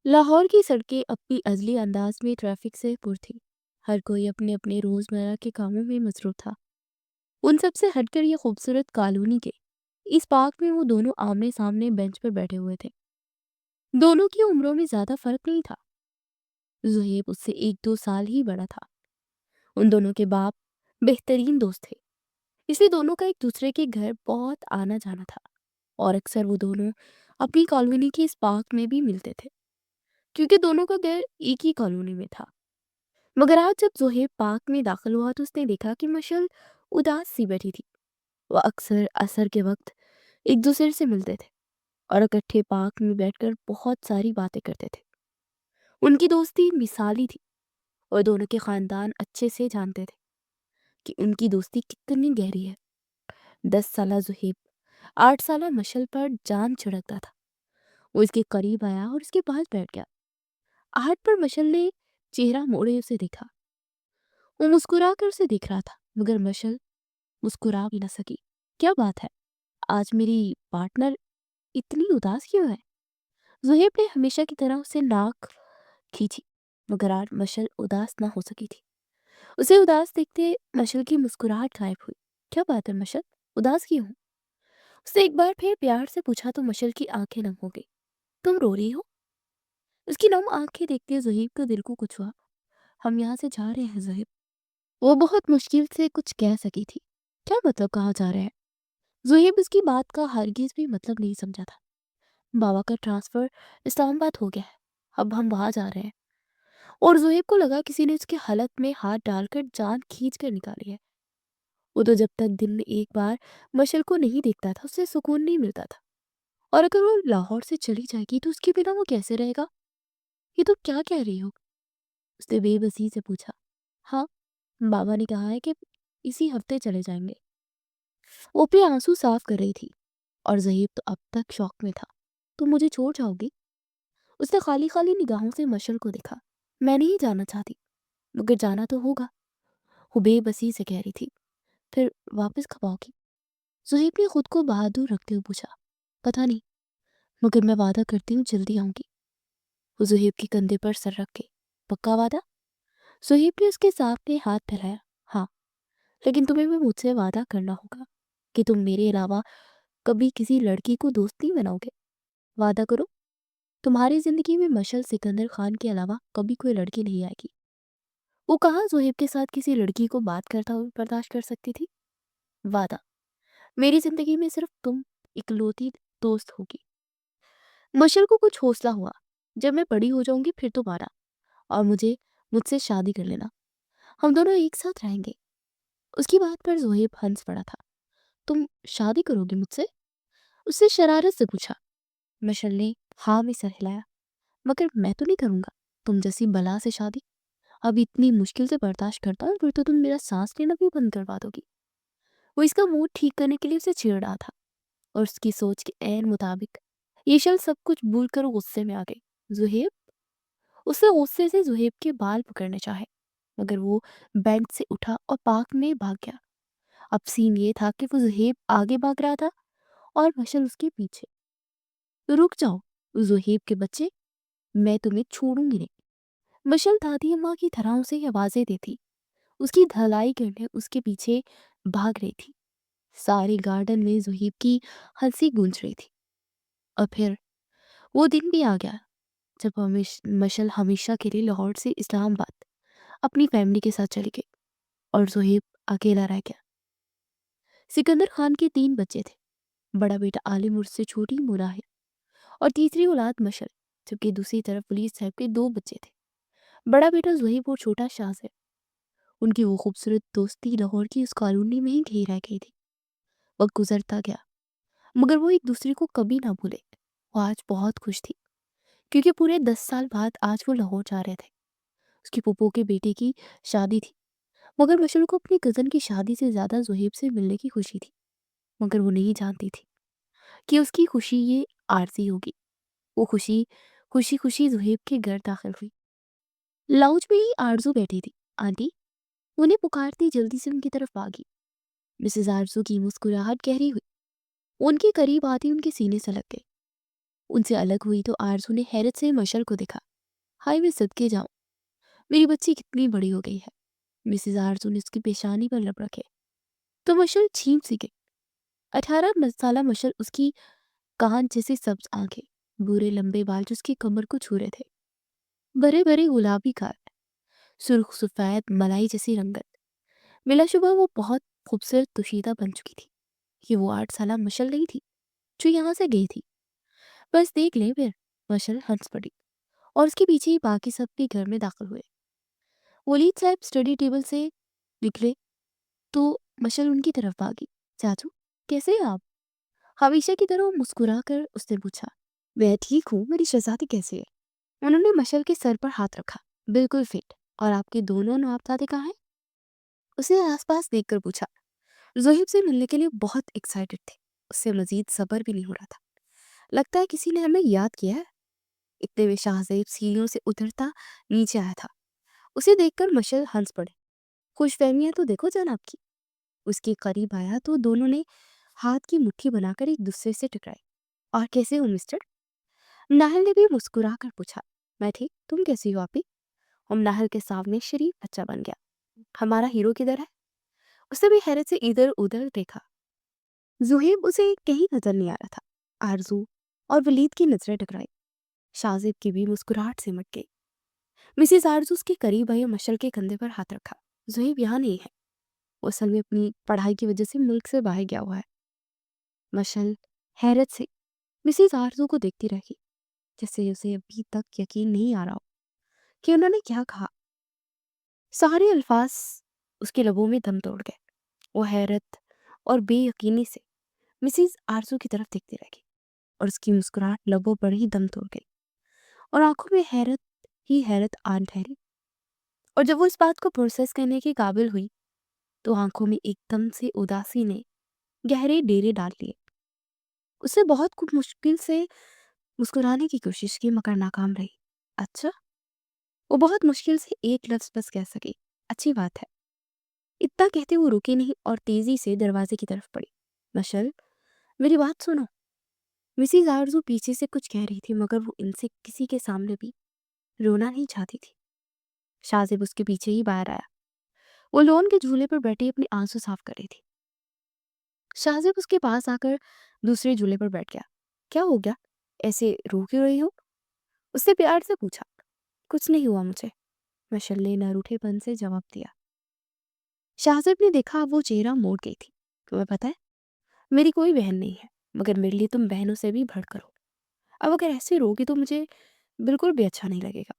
लाहौर की सड़कें अपनी अजली अंदाज में ट्रैफिक से पुर थी। हर कोई अपने अपने रोजमर्रा के कामों में मसरूफ था। उन सब से हटकर ये खूबसूरत कॉलोनी के इस पार्क में वो दोनों आमने सामने बेंच पर बैठे हुए थे। दोनों की उम्रों में ज्यादा फर्क नहीं था। जुहेब उससे 1-2 साल ही बड़ा था। उन दोनों के बाप बेहतरीन दोस्त थे, इसलिए दोनों का एक दूसरे के घर बहुत आना जाना था। और अक्सर वो दोनों अपनी कॉलोनी के इस पार्क में भी मिलते थे, क्योंकि दोनों का घर एक ही कॉलोनी में था। मगर आज जब ज़ोहेब पार्क में दाखिल हुआ तो उसने देखा कि मशल उदास सी बैठी थी। वह अक्सर असर के वक्त एक दूसरे से मिलते थे और इकट्ठे पार्क में बैठकर बहुत सारी बातें करते थे। उनकी दोस्ती मिसाली थी और दोनों के खानदान अच्छे से जानते थे कि उनकी दोस्ती कितनी गहरी है। 10 साल ज़ोहेब 8 साल मशल पर जान छिड़कता था। वो इसके करीब आया और उसके पास बैठ गया। आहट पर मशल ने चेहरा मोड़े उसे देखा। वो मुस्कुरा कर उसे देख रहा था, मगर मशल मुस्कुरा भी न सकी। क्या बात है, आज मेरी पार्टनर इतनी उदास क्यों है? ज़ुहैब ने हमेशा की तरह उसे नाक खींची, मगर आज मशल उदास ना हो सकी थी। उसे उदास देखते मशल की मुस्कुराहट गायब हुई। क्या बात है मशल, उदास क्यों हो? उसने एक बार फिर प्यार से पूछा तो मशल की आंखें नम हो गई। तुम रो रही हो? उसकी नम आंखें देखते ज़ुहैब के दिल को कुछ हुआ। हम यहाँ से जा रहे हैं ज़ुहैब। वो बहुत मुश्किल से कुछ कह सकी थी। क्या मतलब कहाँ जा रहे हैं? ज़ुहैब उसकी बात का हरगिज़ भी मतलब नहीं समझा था। बाबा का ट्रांसफ़र इस्लामाबाद हो गया है। अब हम वहाँ जा रहे हैं। और ज़ुहैब को लगा किसी ने उसके हलक में हाथ डालकर जान खींच कर निकाली है। वो तो जब तक दिन में एक बार मशल को नहीं देखता था उससे सुकून नहीं मिलता था। और अगर वो लाहौर से चली जाएगी तो उसके बिना वो कैसे रहेगा? ये तुम क्या कह रही हो? उसने बेबसी से पूछा। हाँ, बाबा ने कहा है कि इसी हफ्ते चले जाएंगे। वो अपने आंसू साफ कर रही थी और ज़हीब तो अब तक शौक में था। तुम मुझे छोड़ जाओगी? उसने खाली खाली निगाहों से मशल को देखा। मैं नहीं जाना चाहती, मगर जाना तो होगा, वो बेबसी से कह रही थी। फिर वापस कब आओगी? ज़ुहैब ने खुद को बहादुर रखते हुए पूछा। पता नहीं, मगर मैं वादा करती हूँ जल्दी आऊंगी। वो ज़ुहैब के कंधे पर सर रख के। पक्का वादा? ज़ुहैब ने उसके सामने हाथ फैलाया। हाँ, लेकिन तुम्हें भी मुझसे वादा करना होगा कि तुम मेरे अलावा कभी किसी लड़की को दोस्त नहीं बनाओगे। वादा करो। तुम्हारी जिंदगी में मशल सिकंदर खान के अलावा कभी कोई लड़की नहीं आएगी। वो कहाँ ज़ोहेब के साथ किसी लड़की को बात करता हुआ बर्दाश्त कर सकती थी। वादा, मेरी जिंदगी में सिर्फ तुम इकलौती दोस्त होगी। मशल को कुछ हौसला हुआ। जब मैं बड़ी हो जाऊंगी फिर तुम्हारा और मुझसे शादी कर लेना। हम दोनों एक साथ रहेंगे। उसकी बात पर ज़ोहेब हंस पड़ा था। तुम शादी करोगे मुझसे? उससे शरारत से पूछा। मशल ने हाँ में सर हिलाया। मगर मैं तो नहीं करूंगा तुम जैसी बला से शादी। अब इतनी मुश्किल से बर्दाश्त करता हूँ फिर तो तुम मेरा सांस लेना भी बंद करवा दोगी। वो इसका मूड ठीक करने के लिए उसे छेड़ रहा था और उसकी सोच के ऐन मुताबिक ये शल सब कुछ भूल कर वो गुस्से में आ गई। जुहेब, उसने गुस्से से जुहेब के बाल पकड़ने चाहे, मगर वो बेंच से उठा और पार्क में भाग गया। अब सीन ये था कि वो जुहेब आगे भाग रहा था और मशल उसके पीछे। रुक जाओ जुहेब के बच्चे, मैं तुम्हें छोड़ूंगी नहीं। मशल दादी अम्मा की तरह उसे आवाजें देती, उसकी धलाई करने उसके पीछे भाग रही थी। सारे गार्डन में जुहीब की हंसी गूंज रही थी। और फिर वो दिन भी आ गया जब मशल हमेशा के लिए लाहौर से इस्लामाबाद अपनी फैमिली के साथ चली गई और जुहेब अकेला रह गया। सिकंदर खान के 3 बच्चे थे। बड़ा बेटा आलिम उर्स से छोटी मुराहिर और तीसरी औलाद मशल, जबकि दूसरी तरफ पुलिस साहब के 2 बच्चे थे। बड़ा बेटा जुहेब और छोटा शाज है। उनकी वो खूबसूरत दोस्ती लाहौर की उस कॉलोनी में ही घी रह गई थी। वक्त गुजरता गया, मगर वो एक दूसरे को कभी ना भूले। वो आज बहुत खुश थी, क्योंकि पूरे 10 साल बाद आज वो लाहौर जा रहे थे। उसकी पुप्पो के बेटे की शादी थी, मगर मशरूर को अपनी कज़न की शादी से ज़्यादा जुहेब से मिलने की खुशी थी। मगर वो नहीं जानती थी कि उसकी खुशी ये आरजी होगी। वो खुशी खुशी खुशी जुहेब के घर दाखिल हुई। लाउंज में ही आरजू बैठी थी। आंटी, उन्हें पुकारती जल्दी से उनकी तरफ भागी। मिसेज आरजू की मुस्कुराहट गहरी हुई। उनके करीब आती उनके सीने से लग गई। उनसे अलग हुई तो आरजू ने हैरत से मशल को देखा। हाय मैं सदके जाऊं, मेरी बच्ची कितनी बड़ी हो गई है। मिसेज आरजू ने उसकी पेशानी पर लब रखे तो मशल छींप सी गई। 18 साला मशल, उसकी कान जैसे सब्ज आंखें, बुरे लंबे बाल जो उसकी कमर को छू रहे थे, बड़े बड़े गुलाबी गाल, सुर्ख सफेद मलाई जैसी रंगत। बिलाशुबह वो बहुत खूबसूरत तुशीदा बन चुकी थी। कि वो 8 साला मशल नहीं थी जो यहाँ से गई थी। बस देख ले फिर। मशल हंस पड़ी और उसके पीछे ही बाकी सब भी घर में दाखिल हुए। वलीद साहब स्टडी टेबल से निकले तो मशल उनकी तरफ भागी। चाचू, कैसे हैं आप? हमेशा की तरह मुस्कुरा कर उसने पूछा। मैं ठीक हूँ, मेरी शहजादी कैसी है? उन्होंने मशल के सर पर हाथ रखा। बिल्कुल फिट। और आपके दोनों नवाबजादे कहाँ हैं? उसने आसपास देखकर पूछा। जोहिब से मिलने के लिए बहुत एक्साइटेड थे। उससे मजीद सब्र भी नहीं हो रहा था। लगता है किसी ने हमें याद किया है। इतने में शाहजेब सीढ़ियों से उतरता नीचे आया था। उसे देखकर मशल हंस पड़े। खुशफहमियां तो देखो जनाब की। उसके करीब आया तो दोनों ने हाथ की मुट्ठी बनाकर एक दूसरे से टकराए। और कैसे हो मिस्टर? नाहल ने भी मुस्कुरा कर पूछा। मैं ठीक, तुम कैसी हो आपी? हम नाहल के सामने शरीफ बच्चा बन गया। हमारा हीरो किधर है? उसने भी हैरत से इधर उधर देखा। जुहेब उसे कहीं नजर नहीं आ रहा था। आरजू और वलीद की नजरें टकराई। शाजिब की भी मुस्कुराहट सिमट गई। मिसेस आरजू उसके करीब आई और मशल के कंधे पर हाथ रखा। जुहेब यहाँ नहीं है। वो असल में अपनी पढ़ाई की वजह से मुल्क से बाहर गया हुआ है। मशल हैरत से मिसेस आरजू को देखती रही, जैसे उसे अभी तक यकीन नहीं आ रहा हो कि उन्होंने क्या कहा। सारे अल्फाज उसके लबों में दम तोड़ गए। वो हैरत और बेयकीनी से मिसेस आरजू की तरफ देखती रह गई और उसकी मुस्कुराहट लबों पर ही दम तोड़ गई और आंखों में हैरत ही हैरत आन ठहरी। और जब वो इस बात को प्रोसेस करने के काबिल हुई तो आंखों में एकदम से उदासी ने गहरे डेरे डाल लिए। उसे बहुत कुछ मुश्किल से मुस्कुराने की कोशिश की मगर नाकाम रही। अच्छा? वो बहुत मुश्किल से एक लफ्ज बस कह सकी। अच्छी बात है। इतना कहते वो रुकी नहीं और तेजी से दरवाजे की तरफ बढ़ी। मशल, मेरी बात सुनो। मिसेस आरजू पीछे से कुछ कह रही थी मगर वो इनसे किसी के सामने भी रोना नहीं चाहती थी। शाजिब उसके पीछे ही बाहर आया। वो लोन के झूले पर बैठी अपने आंसू साफ कर रही थी। शाजिब उसके पास आकर दूसरे झूले पर बैठ गया। क्या हो गया? ऐसे रो क्यों रही हो? उससे प्यार से पूछा। कुछ नहीं हुआ मुझे, मशल ने न रूठेपन से जवाब दिया। शाहजेब ने देखा वो चेहरा मोड़ गई थी। तुम्हें पता है, मेरी कोई बहन नहीं है मगर मेरे लिए तुम बहनों से भी बढ़कर हो। अब अगर ऐसे रोगी तो मुझे बिल्कुल भी अच्छा नहीं लगेगा।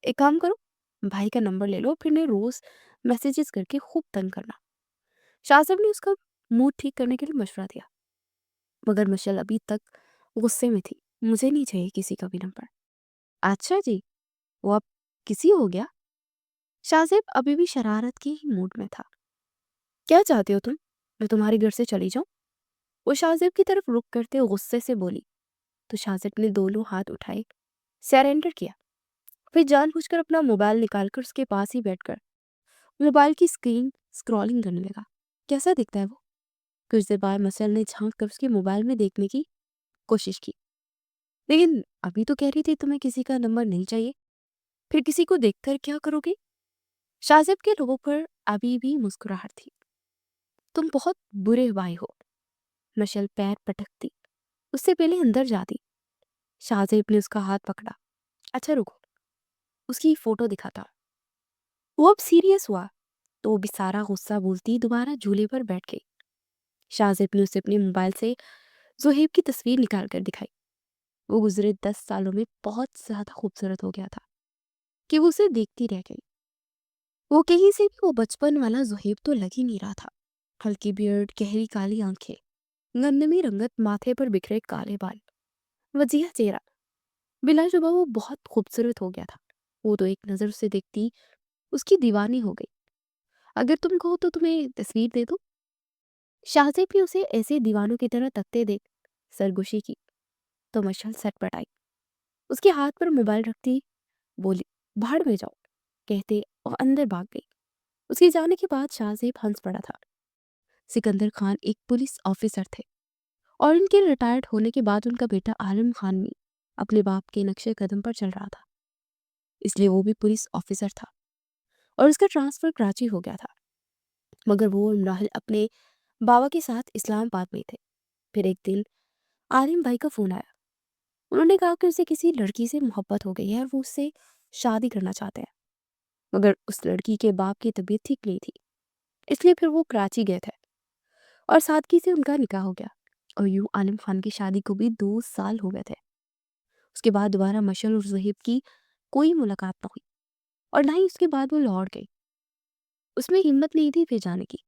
एक काम करो, भाई का नंबर ले लो, फिर ने रोज मैसेजेस करके खूब तंग करना। शाहजेब ने उसका मूड ठीक करने के लिए मशवरा दिया मगर मशल अभी तक गुस्से में थी। मुझे नहीं चाहिए किसी का भी नंबर। अच्छा जी, वो अब किसी हो गया? शाहजेब अभी भी शरारत के ही मूड में था। क्या चाहते हो तुम? मैं तुम्हारे घर से चली जाऊं? वो शाहजेब की तरफ रुक करते गुस्से से बोली तो शाहजेब ने दोनों हाथ उठाए, सरेंडर किया। फिर जानबूझकर अपना मोबाइल निकालकर उसके पास ही बैठकर मोबाइल की स्क्रीन स्क्रॉलिंग करने लगा। कैसा दिखता है वो? कुछ देर बाद मसल ने झांक कर उसके मोबाइल में देखने की कोशिश की। लेकिन अभी तो कह रही थी तुम्हें किसी का नंबर नहीं चाहिए, फिर किसी को देखकर क्या करोगे? शाहजेब के लोगों पर अभी भी मुस्कुराहट थी। तुम बहुत बुरे भाई हो। मशल पैर पटकती उससे पहले अंदर जाती। शाहजेब ने उसका हाथ पकड़ा। अच्छा रुको, उसकी फोटो दिखाता। वो अब सीरियस हुआ तो वो बेसारा गुस्सा बोलती दोबारा झूले पर बैठ गई। शाहजेब ने उसे अपने मोबाइल से जोहेब की तस्वीर निकाल कर दिखाई। वो गुजरे 10 सालों में बहुत ज्यादा खूबसूरत हो गया था कि वो उसे देखती रह गई। वो कहीं से भी वो बचपन वाला जोहेब तो लग ही नहीं रहा था। हल्की बियर्ड, गहरी काली आंखें, गंदमी रंगत, माथे पर बिखरे काले बाल, वजीहा चेहरा। बिलाशुबा वो बहुत खूबसूरत हो गया था। वो तो एक नजर उसे देखती उसकी दीवानी हो गई। अगर तुम कहो तो तुम्हें तस्वीर दे दूं? शाहजेब भी उसे ऐसे दीवानों की तरह तकते देख सरगोशी की तो मशल सटपट आई। उसके हाथ पर मोबाइल रखती बोली, भाड़ में जाओ, कहते और अंदर भाग गई। उसके जाने के बाद शाहजेब हंस पड़ा था। सिकंदर खान एक पुलिस ऑफिसर थे और उनके रिटायर्ड होने के बाद उनका बेटा आलम खान भी अपने बाप के नक्शे कदम पर चल रहा था। इसलिए वो भी पुलिस ऑफिसर था और उसका ट्रांसफ़र कराची हो गया था। मगर वो और नाहिल अपने बाबा के साथ इस्लामाबाद में थे। फिर एक दिन आलिम भाई का फ़ोन आया। उन्होंने कहा कि उसे किसी लड़की से मोहब्बत हो गई है और वो उससे शादी करना चाहते हैं। मगर उस लड़की के बाप की तबीयत ठीक नहीं थी, इसलिए फिर वो कराची गए थे और सादगी से उनका निकाह हो गया। और यूं आलिम खान की शादी को भी 2 साल हो गए थे। उसके बाद दोबारा मशल और ज़ुहैब की कोई मुलाकात ना हुई और ना ही उसके बाद वो लाहौर गई। उसमें हिम्मत नहीं थी फिर जाने की।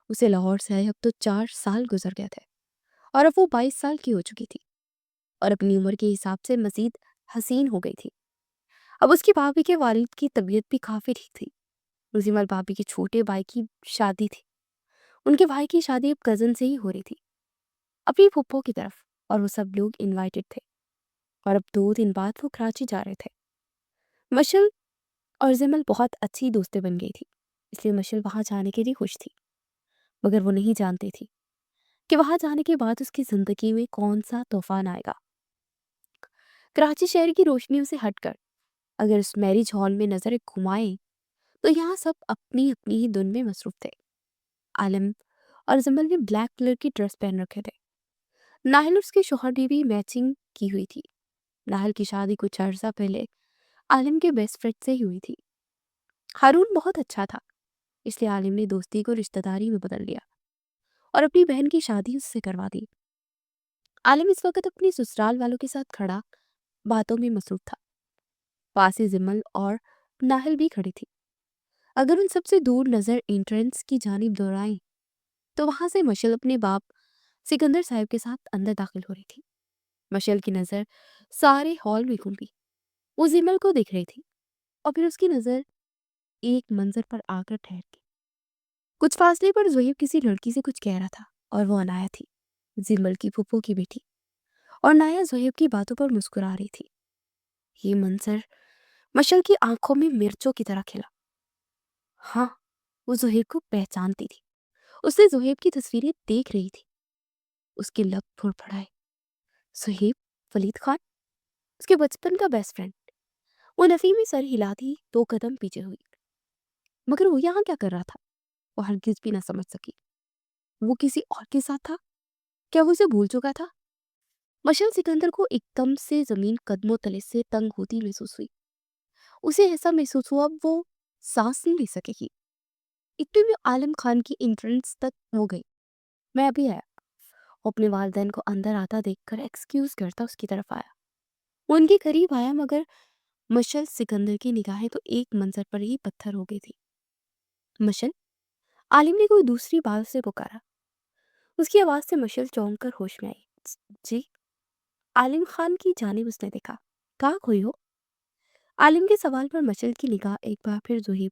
उसे लाहौर से आए अब तो 4 साल गुजर गए थे और अब वो 22 साल की हो चुकी थी और अपनी उम्र के हिसाब से मजीद हसीन हो गई थी। अब उसकी भाभी के वालिद की तबीयत भी काफ़ी ठीक थी। उजिमल भाभी के छोटे भाई की शादी थी। उनके भाई की शादी अब कज़न से ही हो रही थी, अपनी फूफो की तरफ, और वो सब लोग इनवाइटेड थे। और अब 2 दिन बाद वो कराची जा रहे थे। मशल और जिमल बहुत अच्छी दोस्तें बन गई थी, इसलिए मशल वहाँ जाने के लिए खुश थी। मगर वो नहीं जानती थी कि वहाँ जाने के बाद उसकी ज़िंदगी में कौन सा तूफान आएगा। कराची शहर की रोशनियों से हटकर अगर उस मैरिज हॉल में नजरें घुमाएं तो यहाँ सब अपनी अपनी ही धुन में मसरूफ थे। आलम और जमल ने ब्लैक कलर की ड्रेस पहन रखे थे। नाहिल और उसके शोहर ने भी मैचिंग की हुई थी। नाहिल की शादी कुछ अर्सा पहले आलिम के बेस्ट फ्रेंड से ही हुई थी। हारून बहुत अच्छा था, इसलिए आलिम ने दोस्ती को रिश्तेदारी में बदल लिया और अपनी बहन की शादी उससे करवा दी। आलिम इस वक्त अपनी ससुराल वालों के साथ खड़ा बातों में मसरूफ था। पास ही जिमल और नाहिल भी खड़ी थी। अगर उन सबसे दूर नजर एंट्रेंस की जानिब दौड़ाएं तो वहां से मशल अपने बाप सिकंदर साहब के साथ अंदर दाखिल हो रही थी। मशल की नजर सारे हॉल में घूमी। वो जिमल को देख रही थी और फिर उसकी नजर एक मंजर पर आकर ठहर गई। कुछ फासले पर ज़ोहेब किसी लड़की से कुछ कह रहा था और वो अनाया थी, जिमल की फूफो की बेटी। और नाया ज़ोहेब की बातों पर मुस्कुरा रही थी। ये मंजर मशल की आंखों में मिर्चों की तरह खिला। हाँ, वो ज़ोहेब को पहचानती थी। उसने ज़ोहेब की तस्वीरें देख रही थी। उसके लब फुड़फड़ाए। ज़ोहेब, वलीद खान, उसके बचपन का बेस्ट फ्रेंड। वो नफी में सर हिलाती 2 कदम पीछे हुई। मगर वो यहाँ क्या कर रहा था? वो हरगिज भी ना समझ सकी। वो किसी और के साथ था? क्या वो उसे भूल चुका था? मशल सिकंदर को एकदम से जमीन कदमों तले से तंग होती महसूस हुई। उसे ऐसा महसूस हुआ अब वो सांस नहीं ले सकेगी। इतने में आलम खान की एंट्रेंस तक हो गई। मैं अभी आया। वो अपने वालिदैन को अंदर आता देखकर एक्सक्यूज करता उसकी तरफ आया। वो उनके करीब आया मगर मशल सिकंदर की निगाहें तो एक मंजर पर ही पत्थर हो गई थी। मशल, आलिम ने कोई दूसरी बात से पुकारा। उसकी आवाज से मशल चौंक कर होश में आई। जी। आलिम खान की जानिब उसने देखा। कहाँ खोई हो? आलिम के सवाल पर मशल की निगाह एक बार फिर जुहीब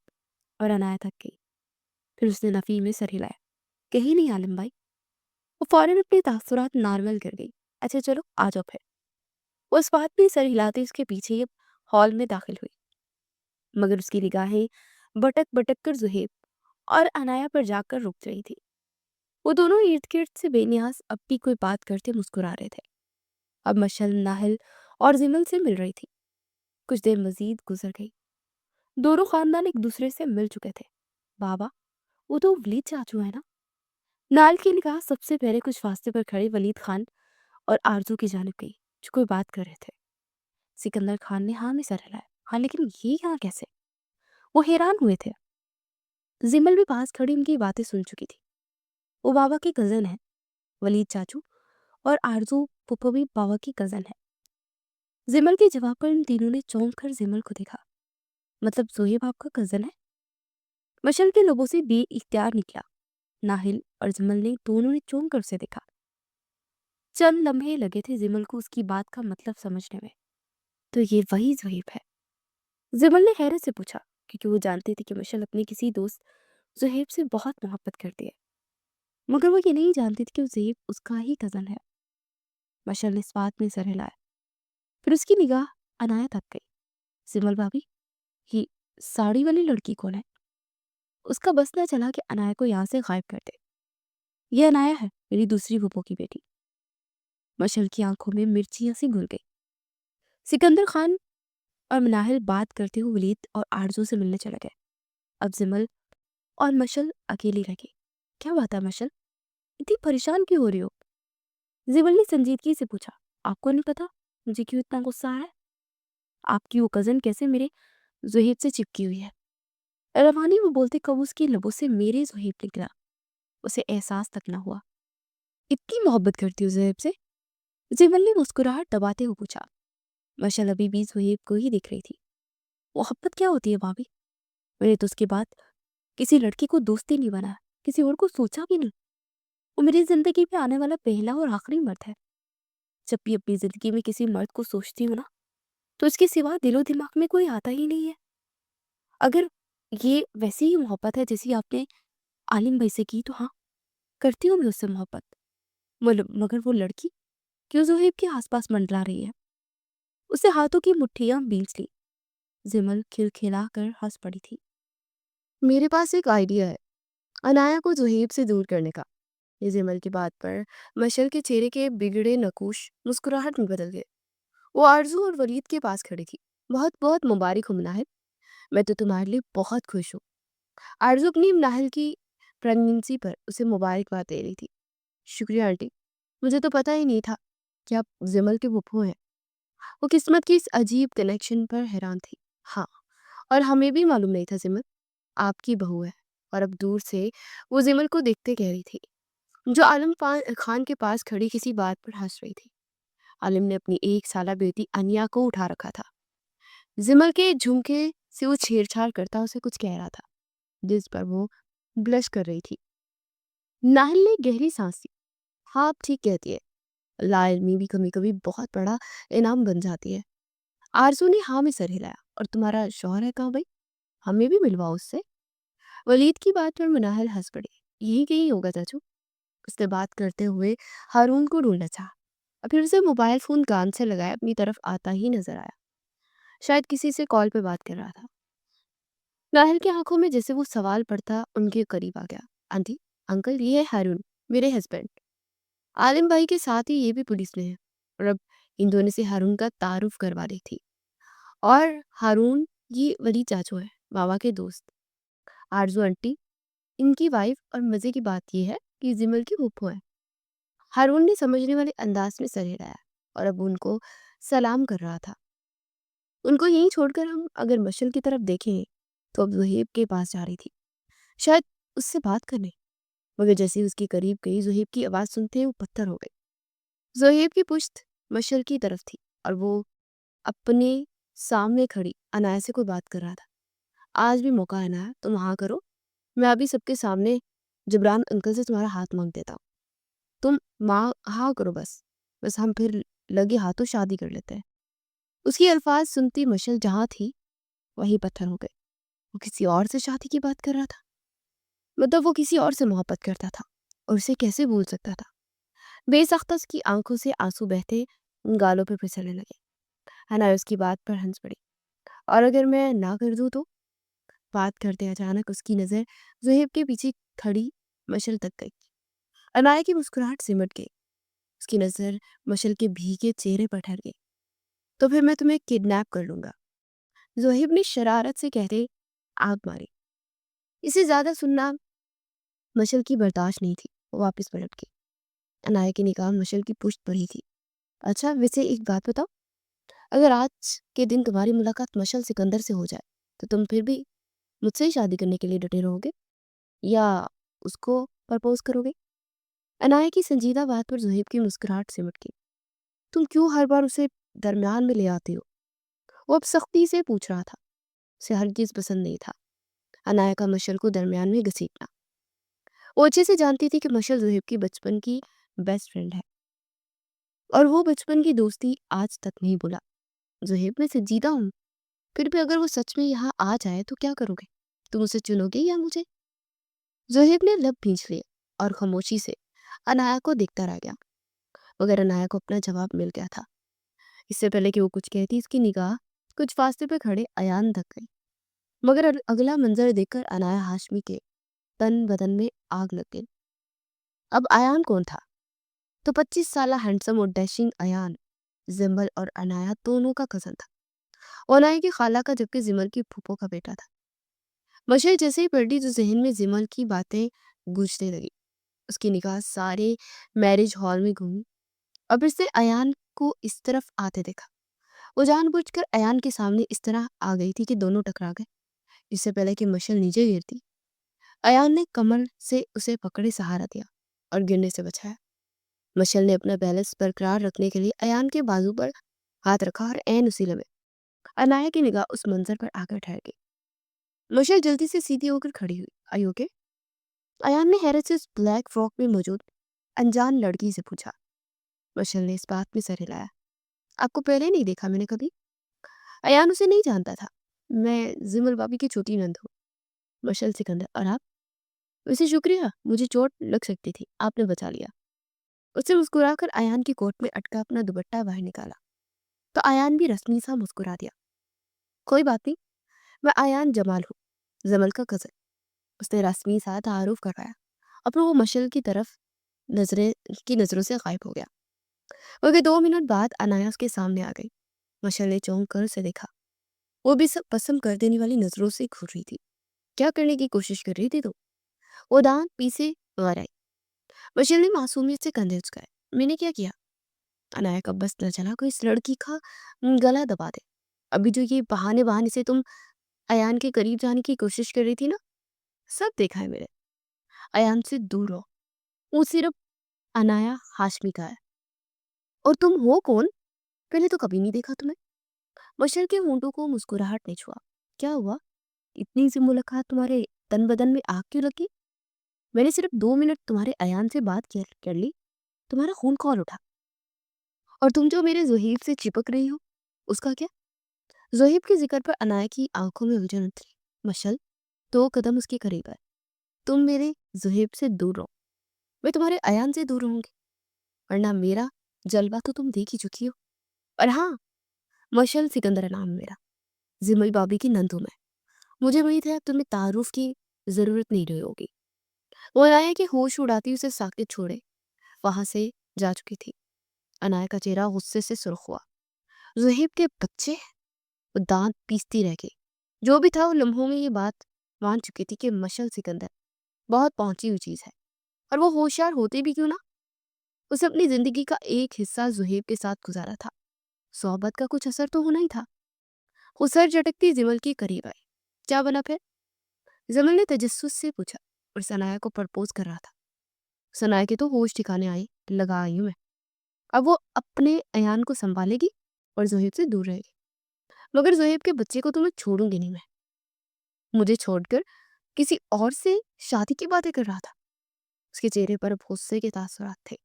और अनाया तक गई। फिर उसने नफी में सर हिलाया। कहीं नहीं आलिम भाई। वो फौरन अपने तासुरात नॉर्मल कर गई। अच्छा चलो आ जाओ फिर। वो इस बात में सर हिलाते उसके पीछे ही हॉल में दाखिल हुई। मगर उसकी निगाहें भटक भटक कर जुहेब और अनाया पर जाकर रुक रही थी। वो दोनों इर्द गिर्द से बेनियाज अब भी कोई बात करते मुस्कुरा रहे थे। अब मशल नाहल और जिमल से मिल रही थी। कुछ देर मजीद गुजर गई। दोनों खानदान एक दूसरे से मिल चुके थे। बाबा, वो तो वलीद चाचू है ना? नाल की निगाह सबसे पहले कुछ फासले पर खड़े वलीद खान और आरजू की जानिब गई, जो कोई बात कर रहे थे। सिकंदर खान ने हाँ में सर हिलाया। हाँ, लेकिन ये यहाँ कैसे? वो हैरान हुए थे। जिमल भी पास खड़ी उनकी बातें सुन चुकी थी। वो बाबा की कजन है, वलीद चाचू, और आरजू पुप्पो भी बाबा की कजन है। जिमल के जवाब पर इन तीनों ने चौंक कर जिमल को देखा। मतलब जोहेब आपका कजन है? मशल के लोगों से बेइख्तियार निकला। नाहिल और जिमल ने दोनों ने चौंक कर उसे देखा। चंद लम्हे लगे थे जिमल को उसकी बात का मतलब समझने में। तो ये वही जोहेब है? जिमल ने हैरत से पूछा, क्योंकि वो जानती थी कि मशल अपने किसी दोस्त जोहेब से बहुत मोहब्बत करती है। मगर वो ये नहीं जानती थी कि वो जोहेब उसका ही कजन है। मशल ने इस बात में सर हिलाया। फिर उसकी निगाह अनाया तक गई। जिमल भाभी, ये साड़ी वाली लड़की कौन है? उसका बस न चला कि अनाया को यहाँ से गायब कर दे। ये अनाया है, मेरी दूसरी फूफो की बेटी। मशल की आंखों में मिर्चियां सी घुल गई। सिकंदर खान और मनाहिल बात करते हुए वलीद और आरजू से मिलने चले गए। अब जिमल और मशल अकेली रह गई। क्या बात है मशल, इतनी परेशान क्यों हो रही हो? जिमल ने संजीदगी से पूछा। आपको नहीं पता मुझे क्यों इतना गुस्सा आ रहा है? आपकी वो कजन कैसे मेरे जोहेब से चिपकी हुई है। रवानी वो बोलते कब उसकी लबों से मेरे जोहेब निकला, उसे एहसास तक ना हुआ। इतनी मोहब्बत करती हूँ जोहेब से? जिमल ने मुस्कुराहट दबाते हुए पूछा। मशल अभी भी जोहेब को ही दिख रही थी। मोहब्बत क्या होती है भाभी? मैंने तो उसके बाद किसी लड़की को दोस्ती नहीं बनाया, किसी और को सोचा भी नहीं। वो मेरी जिंदगी में आने वाला पहला और आखिरी मर्द है। जब भी अपनी जिंदगी में किसी मर्द को सोचती हूँ ना, तो इसके सिवा दिलो दिमाग में कोई आता ही नहीं है। अगर ये वैसी ही मोहब्बत है जैसी आपने आलिम भाई से की, तो हाँ, करती हूँ मैं उससे मोहब्बत। मगर वो लड़की क्यों जोहेब के आसपास मंडरा रही है? उसे हाथों की मुट्ठियां बींच ली। जिमल खिलखिला कर हंस पड़ी थी। मेरे पास एक आइडिया है अनाया को जुहेब से दूर करने का। ये जिमल की बात पर मशल के चेहरे के बिगड़े नकूश मुस्कुराहट में बदल गए। वो आरजू और वलीद के पास खड़ी थी। बहुत बहुत मुबारक हो मुनाहिल, मैं तो तुम्हारे लिए बहुत खुश हूँ। आरजू अपनी मुनाहिल की प्रेगनेंसी पर उसे मुबारकबाद दे रही थी। शुक्रिया आंटी, मुझे तो पता ही नहीं था कि आप जिमल के फूफो हैं। वो किस्मत की इस अजीब कनेक्शन पर हैरान थी। हाँ, और हमें भी मालूम नहीं था जिमल आपकी बहू है। और अब दूर से वो जिमल को देखते कह रही थी, जो आलम खान के पास खड़ी किसी बात पर हंस रही थी। आलिम ने अपनी 1 साला बेटी अनिया को उठा रखा था। जिमल के झुमके से वो छेड़छाड़ करता उसे कुछ कह रहा था, जिस पर वो ब्लश कर रही थी। नाहिल ने गहरी सांस ली। हाँ, आप ठीक कहती है, लाइल्मी भी कभी कभी बहुत बड़ा इनाम बन जाती है। आरजू ने हाँ में सर हिलाया। और तुम्हारा शौहर है कहाँ भाई? हमें भी मिलवाओ उससे। वलीद की बात पर मुनाहिल हंस पड़ी। यही कहीं होगा चाचू। उसने बात करते हुए हारून को ढूंढना चाहा और फिर उसे मोबाइल फोन कान से लगाए अपनी तरफ आता ही नजर आया। शायद किसी से कॉल पे बात कर रहा था। नाहिल की आंखों में जैसे वो सवाल पड़ता उनके करीब आ गया। आंटी, अंकल, ये है हारून, मेरे हस्बैंड। आलिम भाई के साथ ही ये भी पुलिस में है। और अब इन दोनों से हारून का तारुफ करवा रही थी। और हारून ये वली चाचू है, बाबा के दोस्त। आरजू आंटी इनकी वाइफ। और मजे की बात यह है कि जिमल की फूफो है। हारून ने समझने वाले अंदाज में सर हिलाया और अब उनको सलाम कर रहा था। उनको यहीं छोड़कर हम अगर मशल की तरफ देखें तो अब जुहेब के पास जा रही थी, शायद उससे बात करने। मगर जैसे ही उसके करीब गई जुहेब की आवाज सुनते ही वो पत्थर हो गई। जुहेब की पुश्त मशल की तरफ थी और वो अपने सामने खड़ी अनाया से कोई बात कर रहा था। आज भी मौका है अनाया, तुम हाँ करो। मैं अभी सबके सामने जबरान अंकल से तुम्हारा हाथ मांग देता हूँ। तुम माँ हाँ करो बस। बस हम फिर लगे हाथों शादी कर लेते हैं। उसकी अल्फाज सुनती मशल जहाँ थी वहीं पत्थर हो गए। वो किसी और से शादी की बात कर रहा था। मतलब वो किसी और से मोहब्बत करता था और उसे कैसे भूल सकता था। बेसख्ता उसकी आंखों से आंसू बहते उन गालों पर फिसलने लगे। हना उसकी बात पर हंस पड़ी। और अगर मैं ना कर दूँ तो? बात करते अचानक उसकी नज़र जुहेब के पीछे खड़ी मशल तक गई। अनाया की मुस्कुराहट सिमट गई। उसकी नज़र मशल के भीगे चेहरे पर ठहर गई। तो फिर मैं तुम्हें किडनैप कर लूंगा, जुहेब ने शरारत से कहते आग मारी। इसे ज्यादा सुनना मशल की बर्दाश्त नहीं थी। वो वापस पलट गई। अनाया की निगाह मशल की पुश्त पर ही थी। अच्छा, वैसे एक बात बताओ, अगर आज के दिन तुम्हारी मुलाकात मशल सिकंदर से हो जाए तो तुम फिर भी मुझसे ही शादी करने के लिए डटे रहोगे या उसको प्रपोज करोगे? अनाया की संजीदा बात पर जुहेब की मुस्कुराहट सिमट गई। तुम क्यों हर बार उसे दरमियान में ले आती हो? वो अब सख्ती से पूछ रहा था। उसे हर चीज पसंद नहीं था अनाया का मशल को दरमियान में घसीटना। वो अच्छे से जानती थी कि मशल जुहेब की बचपन की बेस्ट फ्रेंड है और वो बचपन की दोस्ती आज तक नहीं भूला। जुहेब, मैं संजीदा हूँ, फिर भी अगर वो सच में यहाँ आ जाए तो क्या करोगे? तुम उसे चुनोगे या मुझे? जुहेब ने लब भींच लिया और खामोशी से अनाया को देखता रह गया। मगर अनाया को अपना जवाब मिल गया था। इससे पहले कि वो कुछ कहती इसकी निगाह कुछ फासले पे खड़े अयान तक गई। मगर अगला मंजर देखकर अनाया हाशमी के तन बदन में आग लग गई। अब अयान कौन था? तो 25 साला हैंडसम और डैशिंग अयान जिमल और अनाया दोनों का कजन था। और अनाया की खाला का जबकि जिमल की फूफो का बेटा था। मशहर जैसे ही पलटी तो जहन में जिमल की बातें गूंजने लगी। उसकी निगाह सारे मैरिज हॉल में घूमी और फिर से अयान को इस तरफ आते देखा। वो जानबूझकर अयान के सामने इस तरह आ गई थी कि दोनों टकरा गए। इससे पहले कि मशल नीचे गिरती, अयान ने कमर से उसे पकड़े सहारा दिया और गिरने से बचाया। मशल ने अपना बैलेंस बरकरार रखने के लिए अयान के बाजू पर हाथ रखा और ऐन उसी लम्हे अनाया की निगाह उस मंजर पर आकर ठहर गई। मशल जल्दी से सीधी होकर खड़ी हुई। आई ओके? अयान ने हैरत से उस ब्लैक फ्रॉक में मौजूद अनजान लड़की से पूछा। मशल ने इस बात में सर हिलाया। आपको पहले नहीं देखा मैंने कभी? अयान उसे नहीं जानता था। मैं जिमल बाबी की छोटी नंद हूँ। मशल सिकंदर। और आप? वैसे शुक्रिया, मुझे चोट लग सकती थी, आपने बचा लिया। उसने मुस्कुराकर अयान की कोट में अटका अपना दुपट्टा बाहर निकाला तो अयान भी रस्मी सा मुस्कुरा दिया। कोई बात नहीं, मैं अयान जमाल हूँ, जमल का कजन। उसने रस्मी सा तारुफ करवाया और फिर वो मशल की तरफ नजरें की नजरों से गायब हो गया। मगर 2 मिनट बाद अनाया उसके सामने आ गई। मशल ने चौंक कर उसे देखा। वो भी सब पसंद कर देने वाली नजरों से घूर रही थी। क्या करने की कोशिश कर रही थी तो? वो दांत पीसे गौर आई। मशल ने मासूमियत से कंधे उचकाए। मैंने क्या किया? अनाया का बस न चला कोई इस लड़की का गला दबा दे। अभी जो ये बहाने बहाने से तुम अयान के करीब जाने की कोशिश कर रही थी ना, सब देखा है मैंने। अयान से दूर रहो। वो सिर्फ अनाया हाशमी का है। और तुम हो कौन? पहले तो कभी नहीं देखा तुम्हें। मशल के होंठों को मुस्कुराहट ने छुआ। क्या हुआ? इतनी सी मुलाकात तुम्हारे तन बदन में आग क्यों लगी? मैंने सिर्फ 2 मिनट तुम्हारे अयान से बात कर ली, तुम्हारा खून कौन उठा? और तुम जो मेरे ज़ुहैब से चिपक रही हो, उसका क्या? ज़ुहैब के जिक्र पर अनाया की आंखों में उलझन उतरी। मशल 2 कदम उसके करीब आए। तुम मेरे ज़ुहैब से दूर रहो, मैं तुम्हारे अयान से दूर रहूंगी, वरना मेरा जलवा तो तुम देख ही चुकी हो। और हाँ, मशल सिकंदर है नाम मेरा, जिमल बाबी की नंद हूं मैं। मुझे उम्मीद है अब तुम्हें तारुफ की जरूरत नहीं रही होगी। वो अनाया के होश उड़ाती उसे साकित छोड़े वहां से जा चुकी थी। अनाया का चेहरा गुस्से से सुर्ख हुआ। ज़ुहैब के बच्चे? वो दांत पीसती रह गई। जो भी था वो लम्हों में ये बात मान चुकी थी कि मशल सिकंदर बहुत पहुंची हुई चीज है। और वो होशियार होते भी क्यों ना, उसे अपनी जिंदगी का एक हिस्सा ज़ुहैब के साथ गुजारा था। सोहबत का कुछ असर तो होना ही था। वो सर झटकती जिमल के करीब आई। क्या बना फिर? जमल ने तजस्सुस से पूछा और सनाया को प्रपोज कर रहा था। सनाया के तो होश ठिकाने आई, लगा आई हूं मैं। अब वो अपने अयान को संभालेगी और ज़ुहैब से दूर रहेगी। मगर ज़ुहैब के बच्चे को तो मैं छोड़ूंगी नहीं मैं। मुझे छोड़कर किसी और से शादी की बातें कर रहा था। उसके चेहरे पर अब गुस्से के तासुरात थे।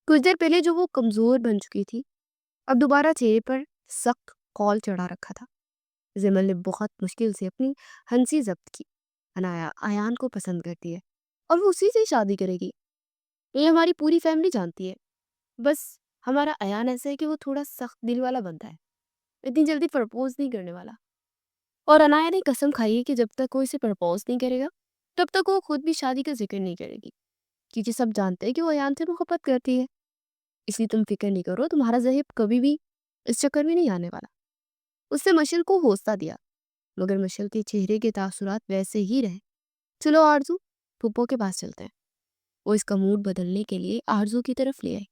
कुछ देर पहले जो वो कमजोर बन चुकी थी, अब दोबारा चेहरे पर सख्त कॉल चढ़ा रखा था। जिमल ने बहुत मुश्किल से अपनी हंसी जब्त की। अनाया अयान को पसंद करती है और वो उसी से शादी करेगी। ये हमारी पूरी फैमिली जानती है। बस हमारा अयान ऐसा है कि वो थोड़ा सख्त दिल वाला बनता है, इतनी जल्दी प्रपोज नहीं करने वाला। और अनाया ने कसम खाई है कि जब तक वो इसे प्रपोज नहीं करेगा, तब तक वो खुद भी शादी का जिक्र नहीं करेगी, क्योंकि सब जानते हैं कि वो अयान से मोहब्बत करती है। इसलिए तुम फिक्र नहीं करो, तुम्हारा ज़हीब कभी भी इस चक्कर में नहीं आने वाला। उसने मशल को हौसला दिया, मगर मशल के चेहरे के तासुरात वैसे ही रहे। चलो आरजू, फूफो के पास चलते हैं। वो इसका मूड बदलने के लिए आरजू की तरफ ले आई।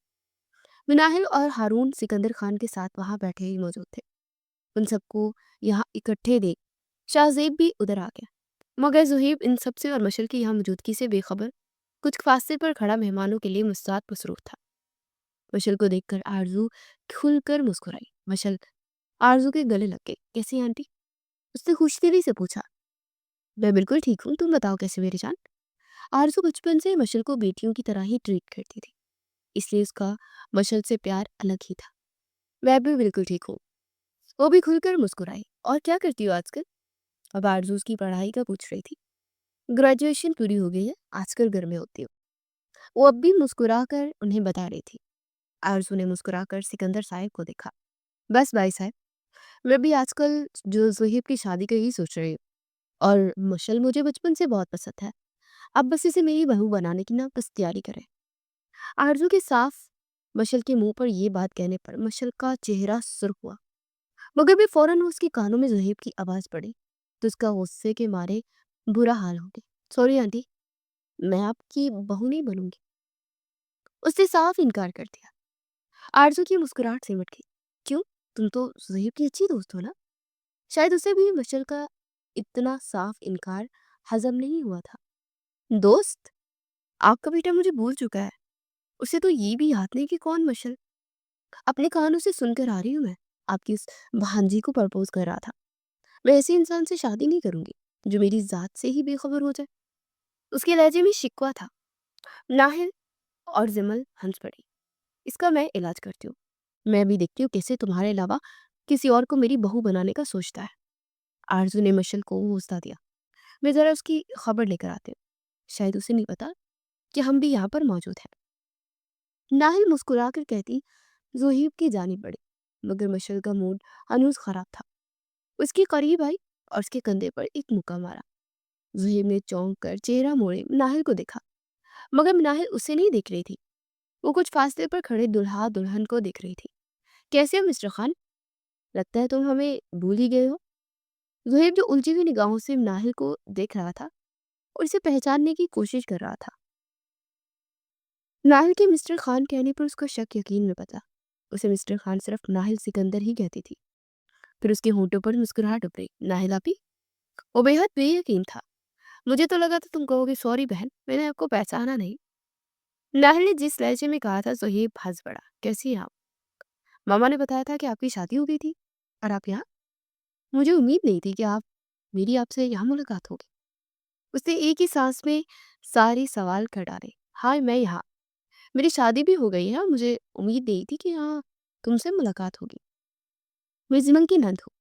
मिनाहिल और हारून सिकंदर खान के साथ वहां बैठे ही मौजूद थे। उन सबको यहाँ इकट्ठे देख शाहजेब भी उधर आ गया। मगर ज़ुहैब इन सबसे और मशल की यहाँ मौजूदगी से बेखबर कुछ फासले पर खड़ा मेहमानों के लिए मुस्ताद मसरूफ था। मशल को देखकर आरजू खुलकर मुस्कुराई। मशल आरजू के गले लग गई। कैसी हैं आंटी? उसने खुशदिली से पूछा। मैं बिल्कुल ठीक हूँ, तुम बताओ कैसे मेरी जान? आरजू बचपन से मशल को बेटियों की तरह ही ट्रीट करती थी, इसलिए उसका मशल से प्यार अलग ही था। मैं भी बिल्कुल ठीक हूँ, वो भी खुलकर मुस्कुराई। और क्या करती हो आजकल? अब आरजू उसकी पढ़ाई का पूछ रही थी। ग्रेजुएशन पूरी हो गई है, आजकल घर में होती हूँ, वो अब भी मुस्कुराकर उन्हें बता रही थी। आरजू ने मुस्कुराकर सिकंदर साहब को देखा। बस भाई साहब, मैं भी आजकल जो ज़ुहैब की शादी का ही सोच रही हूँ। और मशल मुझे बचपन से बहुत पसंद है। अब बस इसे मेरी बहू बनाने की ना बस तैयारी करें। आरजू के साफ मशल के मुंह पर ये बात कहने पर मशल का चेहरा सुर्ख हुआ, मगर भी फौरन उसके कानों में ज़ुहैब की आवाज़ पड़ी तो उसका गुस्से के मारे बुरा हाल हो गया। सॉरी आंटी, मैं आपकी बहू नहीं बनूंगी। उसने साफ इनकार कर दिया। आरजू की मुस्कुराहट सिमट गई। क्यों? तुम तो ज़ुहैब की अच्छी दोस्त हो ना? शायद उसे भी मशल का इतना साफ इनकार हजम नहीं हुआ था। दोस्त? आपका बेटा मुझे भूल चुका है। उसे तो ये भी याद नहीं कि कौन मशल। अपने कानों से सुनकर आ रही हूँ मैं। आपकी उस भांजी को प्रपोज कर रहा था। मैं ऐसे इंसान से शादी नहीं करूंगी जो मेरी जात से ही बेखबर हो जाए। उसके लहजे में शिकवा था। नाहिल और जिमल हंस पड़ी। इसका मैं इलाज करती हूँ। मैं भी देखती हूँ कैसे तुम्हारे अलावा किसी और को मेरी बहू बनाने का सोचता है। आरजू ने मशल को हौसला दिया। मैं जरा उसकी खबर लेकर आती हूँ। शायद उसे नहीं पता कि हम भी यहाँ पर मौजूद हैं। नाहिल मुस्कुराकर कहती ज़ुहैब की जानिब बढ़ी, मगर मशल का मूड हनूज खराब था। उसके करीब आई और उसके कंधे पर एक मुक्का मारा। ज़ुहैब ने चौंक कर चेहरा मोड़े नाहिल को देखा, मगर नाहिल उसे नहीं देख रही थी। वो कुछ फासले पर खड़े दुल्हा दुल्हन को देख रही थी। कैसे हो मिस्टर खान? लगता है तुम हमें भूल ही गए हो। ज़ुहैब जो उलझी हुई निगाहों से नाहिल को देख रहा था और इसे पहचानने की कोशिश कर रहा था। नाहिल के मिस्टर खान कहने पर उसका शक यकीन में बदला। उसे मिस्टर खान सिर्फ नाहिल सिकंदर ही कहती थी। फिर उसके होंठों पर मुस्कुराहट उभरी। नाहिल आपी? वो बेहद बेयकीन था। मुझे तो लगा था तुम कहोगे सॉरी बहन, मैंने आपको पहचाना नहीं। नाहिल ने जिस लहजे में कहा था ज़ुहैब हंस पड़ा। कैसी हैं आप? मामा ने बताया था कि आपकी शादी हो गई थी और आप यहाँ। मुझे उम्मीद नहीं थी कि मेरी आपसे यहाँ मुलाकात होगी। उसने एक ही सांस में सारे सवाल कर डाले। हाँ, मैं यहाँ। मेरी शादी भी हो गई है और मुझे उम्मीद नहीं थी कि यहाँ तुमसे मुलाकात होगी। मैं जिमन की नंद हूँ।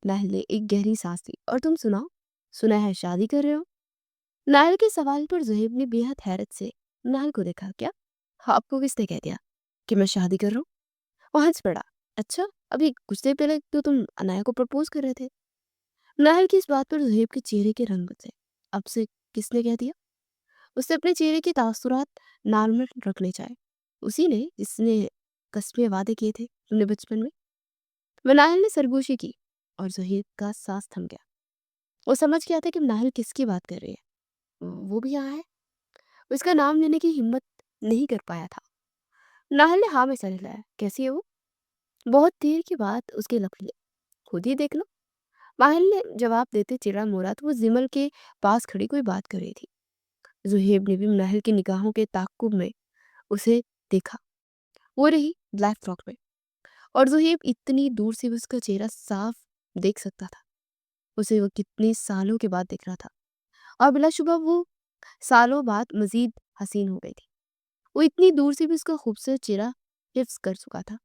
नाहिल ने एक गहरी सांस ली। और तुम सुनाओ, सुना है शादी कर रहे हो? नाहिल के सवाल पर ज़ुहैब ने बेहद हैरत से नाहिल को देखा। क्या? आपको किसने कह दिया कि मैं शादी कर रहा हूँ? वो हंस पड़ा। अच्छा, अभी कुछ देर पहले तो तुम अनाया को प्रपोज कर रहे थे। नाहिल की इस बात पर ज़ुहैब के चेहरे के रंग बदले। अब से किसने कह दिया? उसने अपने चेहरे के तासुरात नॉर्मल रखने चाहे। उसी ने जिसने कस्में वादे किए थे तुमने बचपन में। नाहिल ने सरगोशी की और ज़ुहैब का सांस थम गया। वो समझ गया था कि नाहिल किसकी बात कर रही है। वो भी यहाँ है। उसका नाम लेने की हिम्मत नहीं कर पाया था। नाहिल ने हाँ में सर हिलाया। कैसी है वो? बहुत देर के बाद उसके लब हिले। खुद ही देख लो। माहिल ने जवाब देते चिड़ा मोड़ा तो वो जिमल के पास खड़ी कोई बात कर रही थी। ज़ुहैब ने भी नाहिल की निगाहों के ताक़ुब में उसे देखा। वो रही ब्लैक फ्रॉक में, और ज़ुहैब इतनी दूर से भी उसका चेहरा साफ देख सकता था। उसे वो कितने सालों के बाद देख रहा था, और बिलाशुबा वो सालों बाद मजीद हसीन हो गई थी। वो इतनी दूर से भी उसका खूबसूरत चेहरा हिफ्स कर चुका था।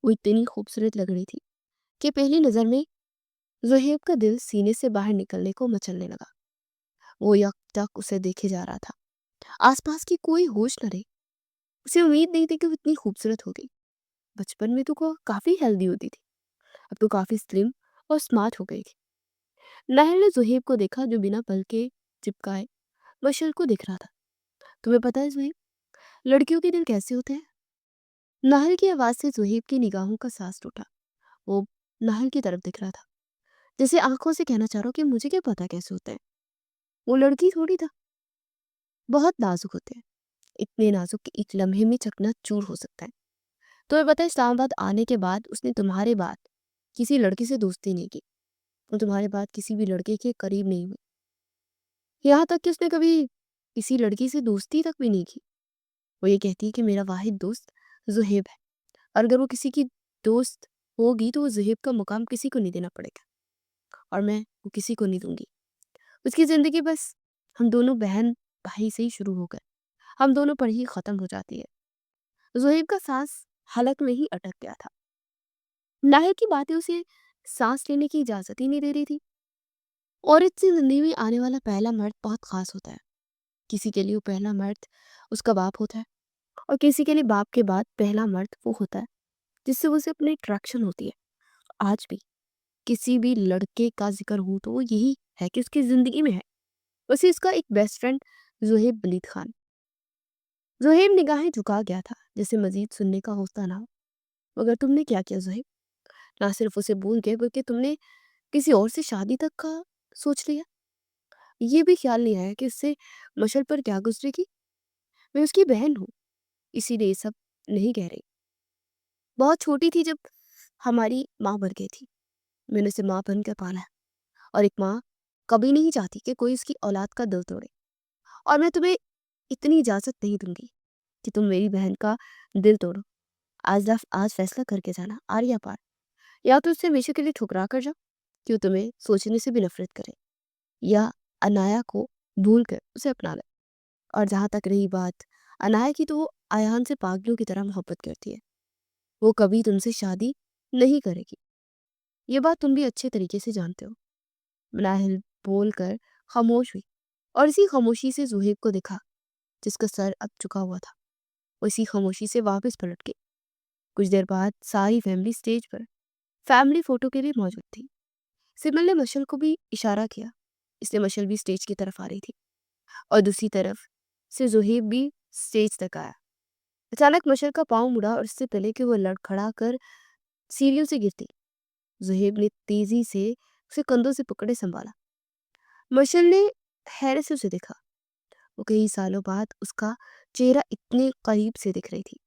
वो इतनी खूबसूरत लग रही थी कि पहली नज़र में ज़ुहैब का दिल सीने से बाहर निकलने को मचलने लगा। वो यकटक उसे देखे जा रहा था। आसपास की कोई होश न रही। उसे उम्मीद नहीं थी कि वो इतनी खूबसूरत होगी। बचपन में तो वो काफ़ी हेल्दी होती थी, अब तो काफ़ी स्लिम और स्मार्ट हो गई थी। नाहिल ने ज़ुहैब को देखा जो बिना पल के चिपकाए मशल को दिख रहा था। तुम्हें पता है ज़ुहैब, लड़कियों के दिल कैसे होते हैं? नाहिल की आवाज़ से ज़ुहैब की निगाहों का सांस टूटा। वो नाहिल की तरफ दिख रहा था, जैसे आंखों से कहना चाह रहा हो कि मुझे क्या पता कैसे होते हैं। वो लड़की थोड़ी था, बहुत नाजुक होते हैं। इतने नाजुक कि एक लम्हे में चकनाचूर हो सकता है। तुम्हें पता है इस्लामाबाद आने के बाद उसने तुम्हारे बाद किसी लड़की से दोस्ती नहीं की। वो तुम्हारे बाद किसी भी लड़के के करीब नहीं हुई। यहाँ तक कि उसने कभी किसी लड़की से दोस्ती तक भी नहीं की। वो ये कहती है कि मेरा वाहिद दोस्त ज़ुहैब है, और अगर वो किसी की दोस्त होगी तो वो ज़ुहैब का मुकाम किसी को नहीं देना पड़ेगा, और मैं वो किसी को नहीं दूंगी। उसकी ज़िंदगी बस हम दोनों बहन भाई से ही शुरू होकर हम दोनों पर ही ख़त्म हो जाती है। ज़ुहैब का सांस हलक में ही अटक गया था। नाहिल की बातें उसे सांस लेने की इजाज़त ही नहीं दे रही थी। औरत से ज़िंदगी में आने वाला पहला मर्द बहुत ख़ास होता है। किसी के लिए वो पहला मर्द उसका बाप होता है, और किसी के लिए बाप के बाद पहला मर्द वो होता है जिससे उसे अपनी अट्रैक्शन होती है। आज भी किसी भी लड़के का जिक्र हो तो वो यही है कि उसकी ज़िंदगी में है। वैसे इसका एक बेस्ट फ्रेंड ज़ुहैब वलीद खान। ज़ुहैब निगाहें झुका गया था, जैसे मज़ीद सुनने का हौसला ना हो। "मगर तुमने क्या किया ज़ुहैब? ना सिर्फ़ उसे भूल गए बल्कि तुमने किसी और से शादी तक का सोच लिया। ये भी ख्याल नहीं आया कि उससे मशल पर क्या गुज़रेगी? मैं उसकी बहन हूँ, इसीलिए ये सब नहीं कह रही। बहुत छोटी थी जब हमारी माँ मर गई थी। मैंने उसे माँ बनकर पाला है और एक माँ कभी नहीं चाहती कि कोई उसकी औलाद का दिल तोड़े। और मैं तुम्हें इतनी इजाज़त नहीं दूँगी कि तुम मेरी बहन का दिल तोड़ो। आज फ़ैसला करके जाना, आर या पार। या तो उसे हमेशा के लिए ठुकरा कर जाओ कि वो तुम्हें सोचने से भी नफ़रत करे, या अनाया को भूल कर उसे अपना ले। और जहाँ तक रही बात अनाया की, तो वो अयान से पागलों की तरह मोहब्बत करती है। वो कभी तुमसे शादी नहीं करेगी। ये बात तुम भी अच्छे तरीके से जानते हो। नाहिल बोलकर खामोश हुई और इसी खामोशी से ज़ुहैब को देखा, जिसका सर अब झुका हुआ था। वो इसी खामोशी से वापस पलट गई। कुछ देर बाद सारी फैमिली स्टेज पर फैमिली फ़ोटो के लिए मौजूद थी। सिमल ने मशल को भी इशारा किया, इसलिए मशल भी स्टेज की तरफ आ रही थी और दूसरी तरफ से ज़ुहैब भी स्टेज तक आया। अचानक मशल का पाँव मुड़ा और इससे पहले कि वो लड़खड़ा कर सीढ़ियों से गिरती, ज़ुहैब ने तेज़ी से उसे कंधों से पकड़े संभाला। मशल ने हैरत से उसे देखा। वो कई सालों बाद उसका चेहरा इतने करीब से दिख रही थी।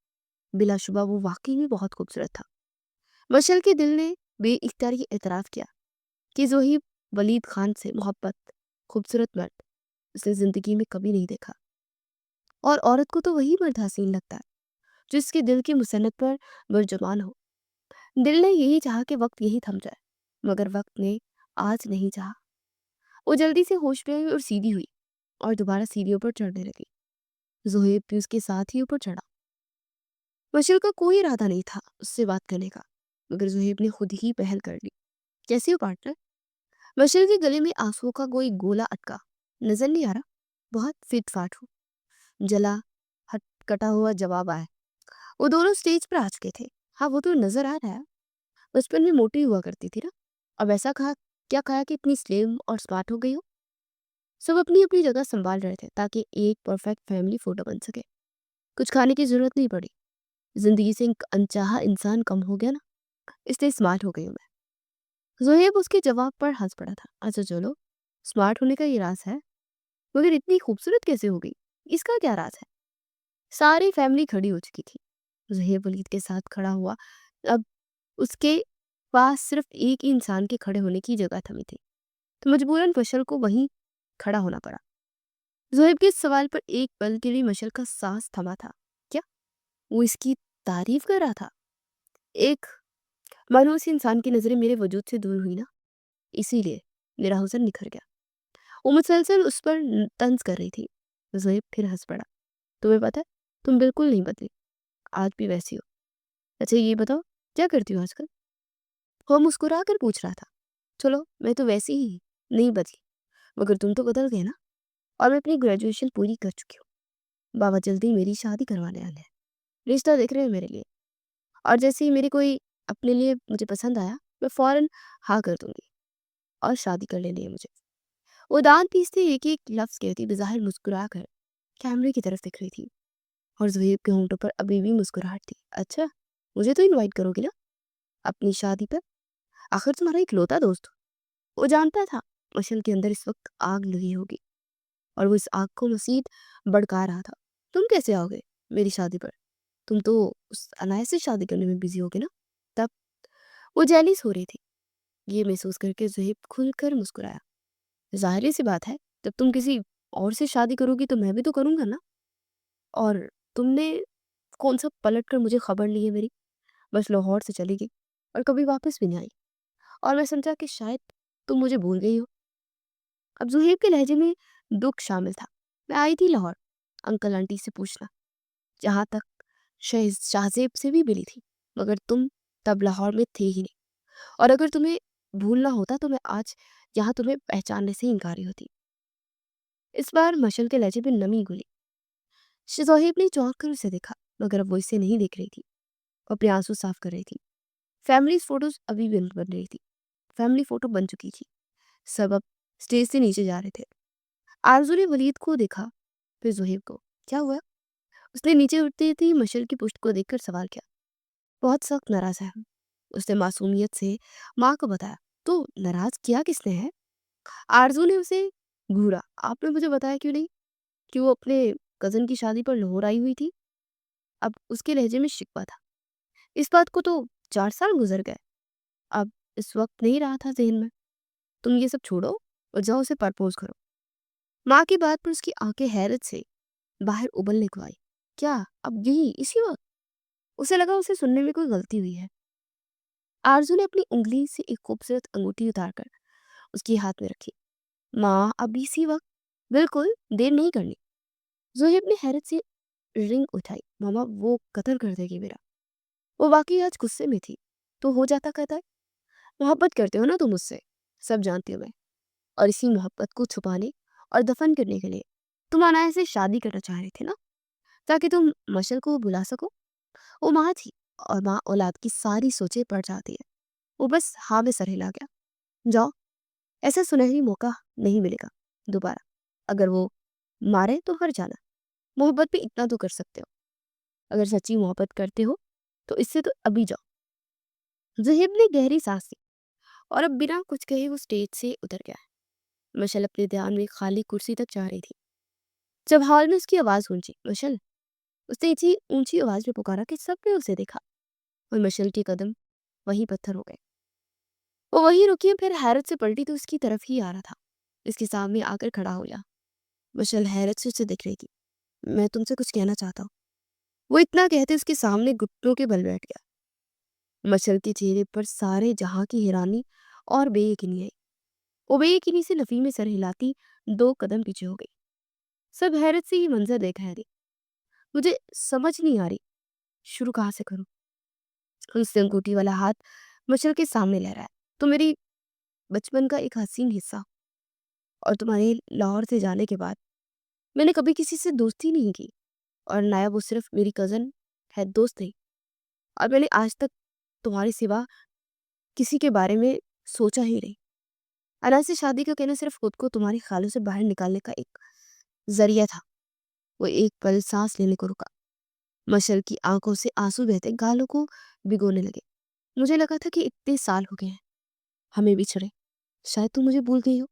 बिलाशुबा वो वाकई में बहुत खूबसूरत था। मशल के दिल ने बेइख्तियारी एतराफ़ किया कि ज़ोहिब वलीद खान से मोहब्बत, खूबसूरत मर्द उसने ज़िंदगी में कभी नहीं देखा। और औरत को तो वही मर्द हसीन लगता है जो इसके दिल की मुसन्नत पर बुर्जुबान हो। दिल ने यही चाहा कि वक्त यही थम जाए, मगर वक्त ने आज नहीं चाहा। वो जल्दी से होश में आई और सीधी हुई और दोबारा सीढ़ियों पर चढ़ने लगी। ज़ोहेब भी उसके साथ ही ऊपर चढ़ा। बशीर का कोई इरादा नहीं था उससे बात करने का, मगर ज़ोहेब ने खुद ही पहल कर ली। कैसे हो पार्टनर? बशीर के गले में आंसुओं का कोई गोला अटका। नजर नहीं आ रहा? बहुत फिट फाट हो। जला हट कटा हुआ जवाब आया। वो दोनों स्टेज पर आ चुके थे। हाँ, वो तो नजर आ रहा है। बचपन में मोटी हुआ करती थी ना। अब ऐसा कहा, क्या कहा कि इतनी स्लिम और स्मार्ट हो गई हो? सब अपनी अपनी जगह संभाल रहे थे ताकि एक परफेक्ट फैमिली फोटो बन सके। कुछ खाने की जरूरत नहीं पड़ी। जिंदगी से एक अनचाहा इंसान कम हो गया ना, इसलिए स्मार्ट हो गई हूँ मैं। ज़ोहेब उसके जवाब पर हंस पड़ा था। अच्छा चलो, स्मार्ट होने का ये राज है, मगर इतनी खूबसूरत कैसे हो गई? इसका क्या राज है? सारी फैमिली खड़ी हो चुकी थी। ज़ोहेब वलीद के साथ खड़ा हुआ। अब उसके पास सिर्फ एक ही इंसान के खड़े होने की जगह थमी थी, तो मजबूरन मशल को वहीं खड़ा होना पड़ा। ज़ोहेब के इस सवाल पर एक पल के लिए मशल का सांस थमा था। क्या वो इसकी तारीफ कर रहा था? एक मानो उस इंसान की नजरें मेरे वजूद से दूर हुई ना, इसीलिए मेरा हुस्न निखर गया। वो मुसलसल उस पर तंज कर रही थी। ज़ोहेब फिर हंस पड़ा। तुम्हें पता है, तुम बिल्कुल नहीं बदली, आज भी वैसी हो। अच्छा ये बताओ, क्या करती हो आजकल? वो मुस्कुरा कर पूछ रहा था। चलो, मैं तो वैसी ही नहीं बदली, मगर तुम तो बदल गए ना। और मैं अपनी ग्रेजुएशन पूरी कर चुकी हूँ। बाबा जल्दी मेरी शादी करवाने वाले हैं। रिश्ता देख रहे हैं मेरे लिए, और जैसे ही मेरे कोई अपने लिए मुझे पसंद आया, मैं फ़ौरन हाँ कर दूँगी और शादी कर लेनी है मुझे। वो दाँत पीसते एक-एक लफ्ज़ कहती बेज़ाहिर मुस्कुरा कर कैमरे की तरफ देख रही थी, और ज़ुहैब के होंठों पर अभी भी मुस्कुराहट थी। अच्छा, मुझे तो इनवाइट करोगी ना अपनी शादी पर? आखिर तुम्हारा इकलौता दोस्त हूँ। वो जानता था मशल के अंदर इस वक्त आग लगी होगी, और वो इस आग को मज़ीद भड़का रहा था। तुम कैसे आओगे मेरी शादी पर? तुम तो उस अनाया से शादी करने में बिज़ी होगे ना। तब वो जेलिस हो रही थी। ये महसूस करके ज़ुहैब खुलकर मुस्कुराया। ज़ाहिर-सी बात है, जब तुम किसी और से शादी करोगी तो मैं भी तो करूँगा ना। और तुमने कौन-सा पलट कर मुझे खबर ली है मेरी? बस लाहौर से चली गई और कभी वापस भी नहीं आई, और मैं समझा कि शायद तुम मुझे भूल गई हो। अब ज़ुहैब के लहजे में दुःख शामिल था। मैं आई थी लाहौर अंकल आंटी से पूछना, जहाँ तक शाहज़ेब से भी मिली थी, मगर तुम तब लाहौर में थे ही नहीं। और अगर तुम्हें भूलना होता तो मैं आज यहाँ तुम्हें पहचानने से इनकारी होती। इस बार मशल के लहजे में नमी घुली। ज़ोहेब ने चौंक कर उसे देखा, मगर अब वो इसे नहीं देख रही थी। वो अपने आंसू साफ कर रही थी। फैमिली फोटोज अभी भी बन रही थी। फैमिली फोटो बन चुकी थी। सब अब स्टेज से नीचे जा रहे थे। आरजू ने वलीद को देखा, फिर ज़ोहेब को। क्या हुआ? उसने नीचे उठते ही मशल की पुष्ट को देखकर सवाल किया। बहुत सख्त नाराज है। उसने मासूमियत से माँ को बताया। तो नाराज किया किसने है? आरजू ने उसे घूरा। आपने मुझे बताया क्यों नहीं कि वो अपने कजन की शादी पर लाहौर आई हुई थी? अब उसके लहजे में शिकवा था। इस बात को तो 4 साल गुजर गए। अब इस वक्त नहीं रहा था जहन में। तुम ये सब छोड़ो और जाओ उसे प्रपोज करो। माँ की बात पर उसकी आंखें हैरत से बाहर उबलने को आई। क्या? अब यही इसी वक्त? उसे लगा उसे सुनने में कोई गलती हुई है। आरजू ने अपनी उंगली से एक खूबसूरत अंगूठी उतारकर उसके हाथ में रखी। माँ, अब इसी वक्त? बिल्कुल, देर नहीं करनी। ज़ोहैब ने हैरत से रिंग उठाई। मामा, वो कत्ल कर देगी मेरा। वो वाकई आज गुस्से में थी। तो हो जाता कहता है। मोहब्बत करते हो ना तुम मुझसे, सब जानती हूँ मैं। और इसी मोहब्बत को छुपाने और दफन करने के लिए तुम अनाया से शादी करना चाह रहे थे ना, ताकि तुम मशल को बुला सको। वो माँ थी, और माँ औलाद की सारी सोचें पड़ जाती है। वो बस हाँ में सर हिला गया। जाओ, ऐसा सुनहरी मौका नहीं मिलेगा दोबारा। अगर वो मारे तो हर जाना। मोहब्बत भी इतना तो कर सकते हो। अगर सच्ची मोहब्बत करते हो तो इससे तो अभी जाओ। ज़हीब ने गहरी सांस ली और अब बिना कुछ कहे वो स्टेज से उतर गया। मशल अपने ध्यान में खाली कुर्सी तक जा रही थी जब हॉल में उसकी आवाज गूंजी। मशल! उसने इतनी ऊंची आवाज में पुकारा कि सबने उसे देखा, और मशल के कदम वहीं पत्थर हो गए। वो वहीं रुकी और फिर हैरत से पलटी तो उसकी तरफ ही आ रहा था। इसके सामने आकर खड़ा हो गया। मशल हैरत से उसे देख रही थी। मैं तुमसे कुछ कहना चाहता हूँ। वो इतना कहते उसके सामने घुटनों के बल बैठ गया। मशल के चेहरे पर सारे जहां की हैरानी और बेयकीनी आई। वो बेयकीनी से नफी में सर हिलाती 2 कदम पीछे हो गई। सब हैरत से ये मंजर देख रहे थे। मुझे समझ नहीं आ रही, शुरू कहाँ से करूं? उसने अंगूठी वाला हाथ मशल के सामने लहराया। तो मेरी बचपन का एक हसीन हिस्सा, और तुम्हारे लाहौर से जाने के बाद मैंने कभी किसी से दोस्ती नहीं की। और नाया वो सिर्फ मेरी कजन है, दोस्त नहीं। और मैंने आज तक तुम्हारे सिवा किसी के बारे में सोचा ही नहीं। अना से शादी का कहना सिर्फ खुद को तुम्हारी ख्यालों से बाहर निकालने का एक जरिया था। वो एक पल सांस लेने को रुका। मशल की आंखों से आंसू बहते गालों को भिगोने लगे। मुझे लगा था कि इतने साल हो गए हैं हमें बिछड़े। शायद तुम मुझे भूल गई हो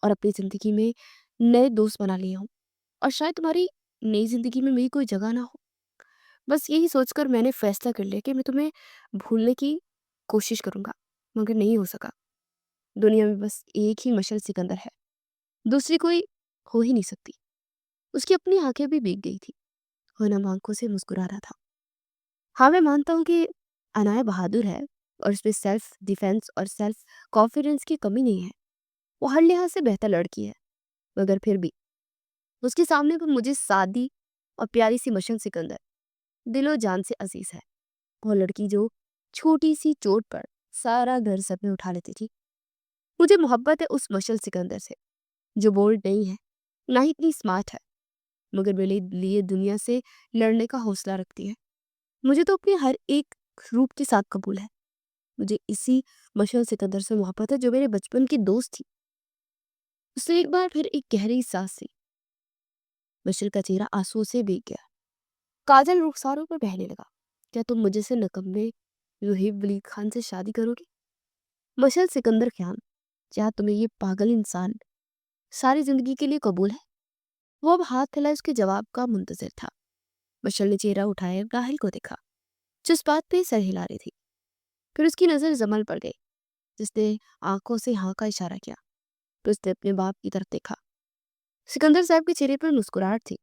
और अपनी जिंदगी में नए दोस्त बना लिए हो। और शायद तुम्हारी नई जिंदगी में मेरी कोई जगह ना हो। बस यही सोचकर मैंने फैसला कर लिया कि मैं तुम्हें भूलने की कोशिश करूंगा, मगर नहीं हो सका। दुनिया में बस एक ही मशल सिकंदर है, दूसरी कोई हो ही नहीं सकती। उसकी अपनी आंखें भी भीग गई थी। वो नम आंखों से मुस्कुरा रहा था। हाँ, मैं मानता हूँ कि अनाया बहादुर है, और उसमें सेल्फ डिफेंस और सेल्फ कॉन्फिडेंस की कमी नहीं है। वो हर लिहाज से बेहतर लड़की है, मगर फिर भी उसके सामने पर मुझे सादी और प्यारी सी मशल सिकंदर दिलो जान से अजीज है। वो लड़की जो छोटी सी चोट पर सारा घर सर में उठा लेती थी। मुझे मोहब्बत है उस मशल सिकंदर से, जो बोल्ड नहीं है, ना ही इतनी स्मार्ट है, मगर मेरे लिए दुनिया से लड़ने का हौसला रखती है। मुझे तो अपने हर एक रूप के साथ कबूल है। मुझे इसी मशल सिकंदर से मोहब्बत है, जो मेरे बचपन की दोस्त थी। उसने एक बार फिर एक गहरी सांस ली। मशल का चेहरा आंसुओं से भीग गया। काजल रुखसारों पर बहने लगा। क्या तुम मुझे से नकम्मे ज़ुहैब वलीद खान से शादी करोगे? मशल सिकंदर खान, क्या तुम्हें ये पागल इंसान सारी जिंदगी के लिए कबूल है? वो अब हाथ फैलाए उसके जवाब का मुंतजर था। मशल ने चेहरा उठाया, राहिल को देखा, जिस बात पे सर हिला रही थी। फिर उसकी नजर जमल पर गई, जिसने आंखों से हाँ का इशारा किया। फिर उसने अपने बाप की तरफ देखा। सिकंदर साहब के चेहरे पर मुस्कुराहट थी।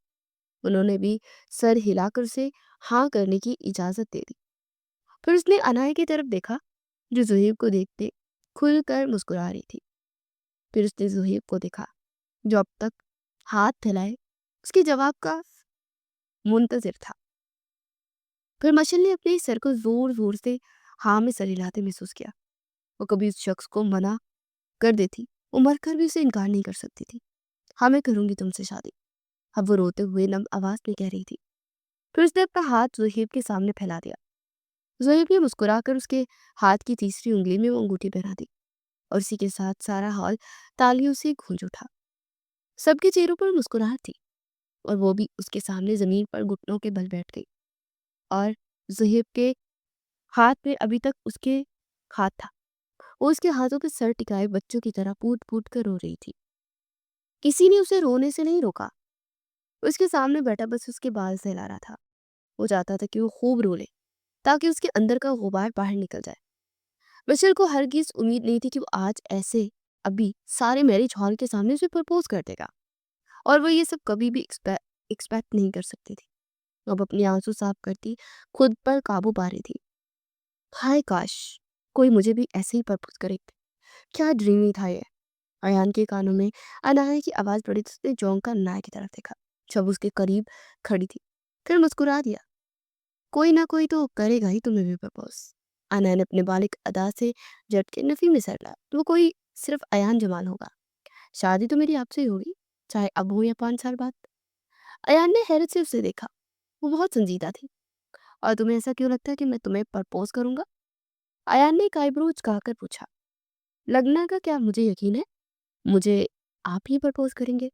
उन्होंने भी सर हिलाकर उसे हाँ करने की इजाजत दे दी। फिर उसने अनाया की तरफ देखा, जो ज़ुहैब को देखते खुलकर मुस्कुरा रही थी। फिर उसने ज़ुहैब को देखा, जो अब तक हाथ फैलाए उसके जवाब का मुंतजिर था। फिर मशल ने अपने सर को जोर जोर से हाँ में सर हिलाते महसूस किया। वो कभी उस शख्स को मना कर देती, वो मरकर भी उसे इनकार नहीं कर सकती थी। हाँ, मैं करूंगी तुमसे शादी, अब वो रोते हुए नम आवाज में कह रही थी। फिर उसने अपना हाथ ज़ुहैब के सामने फैला दिया। ज़ुहैब ने मुस्कुराकर उसके हाथ की तीसरी उंगली में वो अंगूठी पहना दी, और इसी के साथ सारा हॉल तालियों से गूंज उठा। सबके चेहरों पर मुस्कुराहट थी। और वो भी उसके सामने ज़मीन पर घुटनों के बल बैठ गई। और ज़ुहैब के हाथ में अभी तक उसके हाथ था। वो उसके हाथों पे सर टिकाए बच्चों की तरह फूट-फूट कर रो रही थी। किसी ने उसे रोने से नहीं रोका। उसके सामने बैठा बस उसके बाल सहला रहा था। वो चाहता था कि वो खूब रो ले, ताकि उसके अंदर का गुबार बाहर निकल जाए। मिशेल को हरगिज़ उम्मीद नहीं थी कि वो आज ऐसे अभी सारे मैरिज हॉल के सामने उसे प्रपोज़ कर देगा, और वो ये सब कभी भी एक्सपेक्ट नहीं कर सकती थी। अब अपने आंसू साफ करती खुद पर काबू पा रही थी। हाय काश कोई मुझे भी ऐसे ही प्रपोज़ करे। क्या ड्रीमी था ये। अयान के कानों में अनाया की आवाज़ पड़ी तो उसने चौंक कर अनाया की तरफ देखा, जब उसके करीब खड़ी थी। फिर मुस्कुरा दिया। कोई ना कोई तो करेगा ही तुम्हें भी प्रपोज़। अनाया ने अपने बालिक अदा से झटके नफी में सर डाला। वो कोई सिर्फ अयान जमाल होगा। शादी तो मेरी आपसे ही होगी, चाहे अब हो या 5 साल बाद। अयान ने हैरत से उसे देखा। वो बहुत संजीदा थी। और तुम्हें ऐसा क्यों लगता है कि मैं तुम्हें प्रपोज करूंगा? अयान ने एक आईब्रो उचकाकर पूछा। लगना का क्या, मुझे यकीन है मुझे आप ही प्रपोज करेंगे,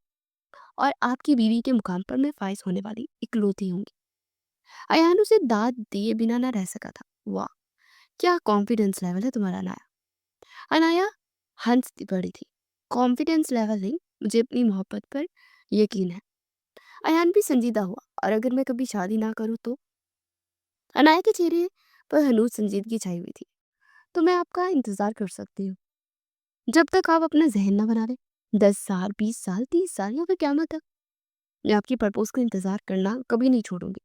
और आपकी बीवी के मुकाम पर मैं फाइज होने वाली इकलौती होंगी। अयान उसे दाद दिए बिना ना रह सका था। वाह, क्या कॉन्फिडेंस लेवल है तुम्हारा अनाया। अनाया हंसती पड़ी थी। कॉन्फिडेंस लेवल नहीं, मुझे अपनी मोहब्बत पर यकीन है। अयान भी संजीदा हुआ। और अगर मैं कभी शादी ना करूँ तो? अनाया के चेहरे पर हनूज संजीदगी छाई हुई थी। तो मैं आपका इंतजार कर सकती हूँ, जब तक आप अपना जहन ना बना लें। 10 साल, 20 साल, 30 साल, या फिर क़यामत तक मैं आपकी प्रपोज का इंतजार करना कभी नहीं छोड़ूंगी।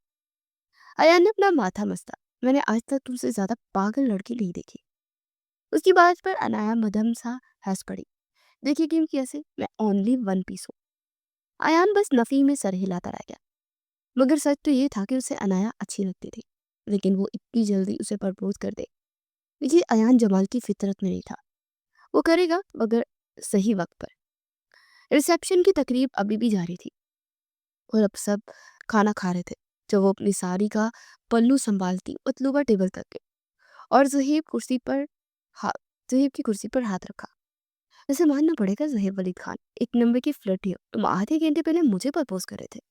अयान ने अपना माथा मसला। मैंने आज तक तुमसे ज्यादा पागल लड़की नहीं देखी। उसकी बात पर अनाया मदम सा हंस पड़ी। देखिए किम, कैसे मैं ओनली वन पीस हूँ। अयान बस नफी में सर हिलाता रह गया। मगर सच तो ये था कि उसे अनाया अच्छी लगती थी, लेकिन वो इतनी जल्दी उसे प्रपोज कर दे, ये अयान जमाल की फितरत में नहीं था। वो करेगा, मगर सही वक्त पर। रिसेप्शन की तकरीब अभी भी जारी थी, और अब सब खाना खा रहे थे। जब वो अपनी साड़ी का पल्लू संभालती मतलूबा टेबल तक गई, और हा जहेब की कुर्सी पर हाथ रखा। वैसे मानना पड़ेगा, जहेब वलीद खान एक नंबर की फ्लर्टी हो। तुम आधे घंटे पहले मुझे प्रपोज कर रहे थे,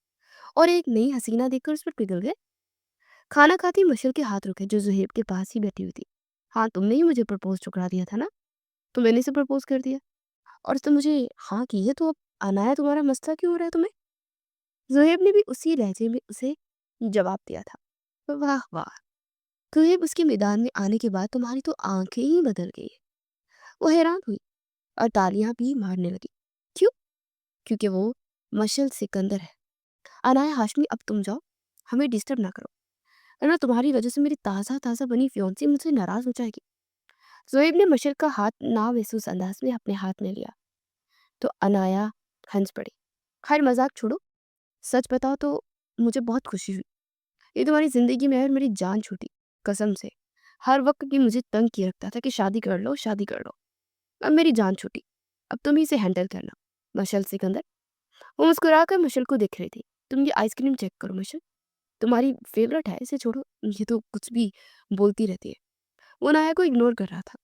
और एक नई हसीना देखकर उस पर पिघल गए। खाना खाती मशल के हाथ रुके, जो जहेब के पास ही बैठी हुई थी। हाँ, तुमने ही मुझे प्रपोज ठुकरा दिया था ना, तो मैंने से प्रपोज कर दिया, और तुम मुझे हाँ की है, तो अब अनाया तुम्हारा मसला क्यों हो रहा है तुम्हें? ज़ुहैब ने भी उसी लहजे में उसे जवाब दिया था। वाह वाह, ज़ुहैब, उसके मैदान में आने के बाद तुम्हारी तो आंखें ही बदल गई है। वो हैरान हुई और तालियां भी मारने लगी। क्यों? क्योंकि वो मशल सिकंदर है। अनाया हाशमी, अब तुम जाओ, हमें डिस्टर्ब ना करो, वरना तुम्हारी वजह से मेरी ताज़ा ताज़ा बनी फियोंसी मुझसे नाराज हो जाएगी। ज़ुहैब ने मशल का हाथ नामहसूस अंदाज में अपने हाथ में लिया, तो अनाया हंस पड़ी। खैर मजाक छोड़ो, सच बताओ तो मुझे बहुत खुशी हुई। ये तुम्हारी ज़िंदगी में है और मेरी जान छूटी, कसम से। हर वक़्त भी मुझे तंग किए रखता था कि शादी कर लो, शादी कर लो। अब मेरी जान छूटी, अब तुम ही इसे हैंडल करना। मशल सिकंदर। वो मुस्कुराकर मशल को देख रही थी। तुम ये आइसक्रीम चेक करो मशल, तुम्हारी फ़ेवरेट है, इसे छोड़ो, ये तो कुछ भी बोलती रहती है। वो अनाया को इग्नोर कर रहा था।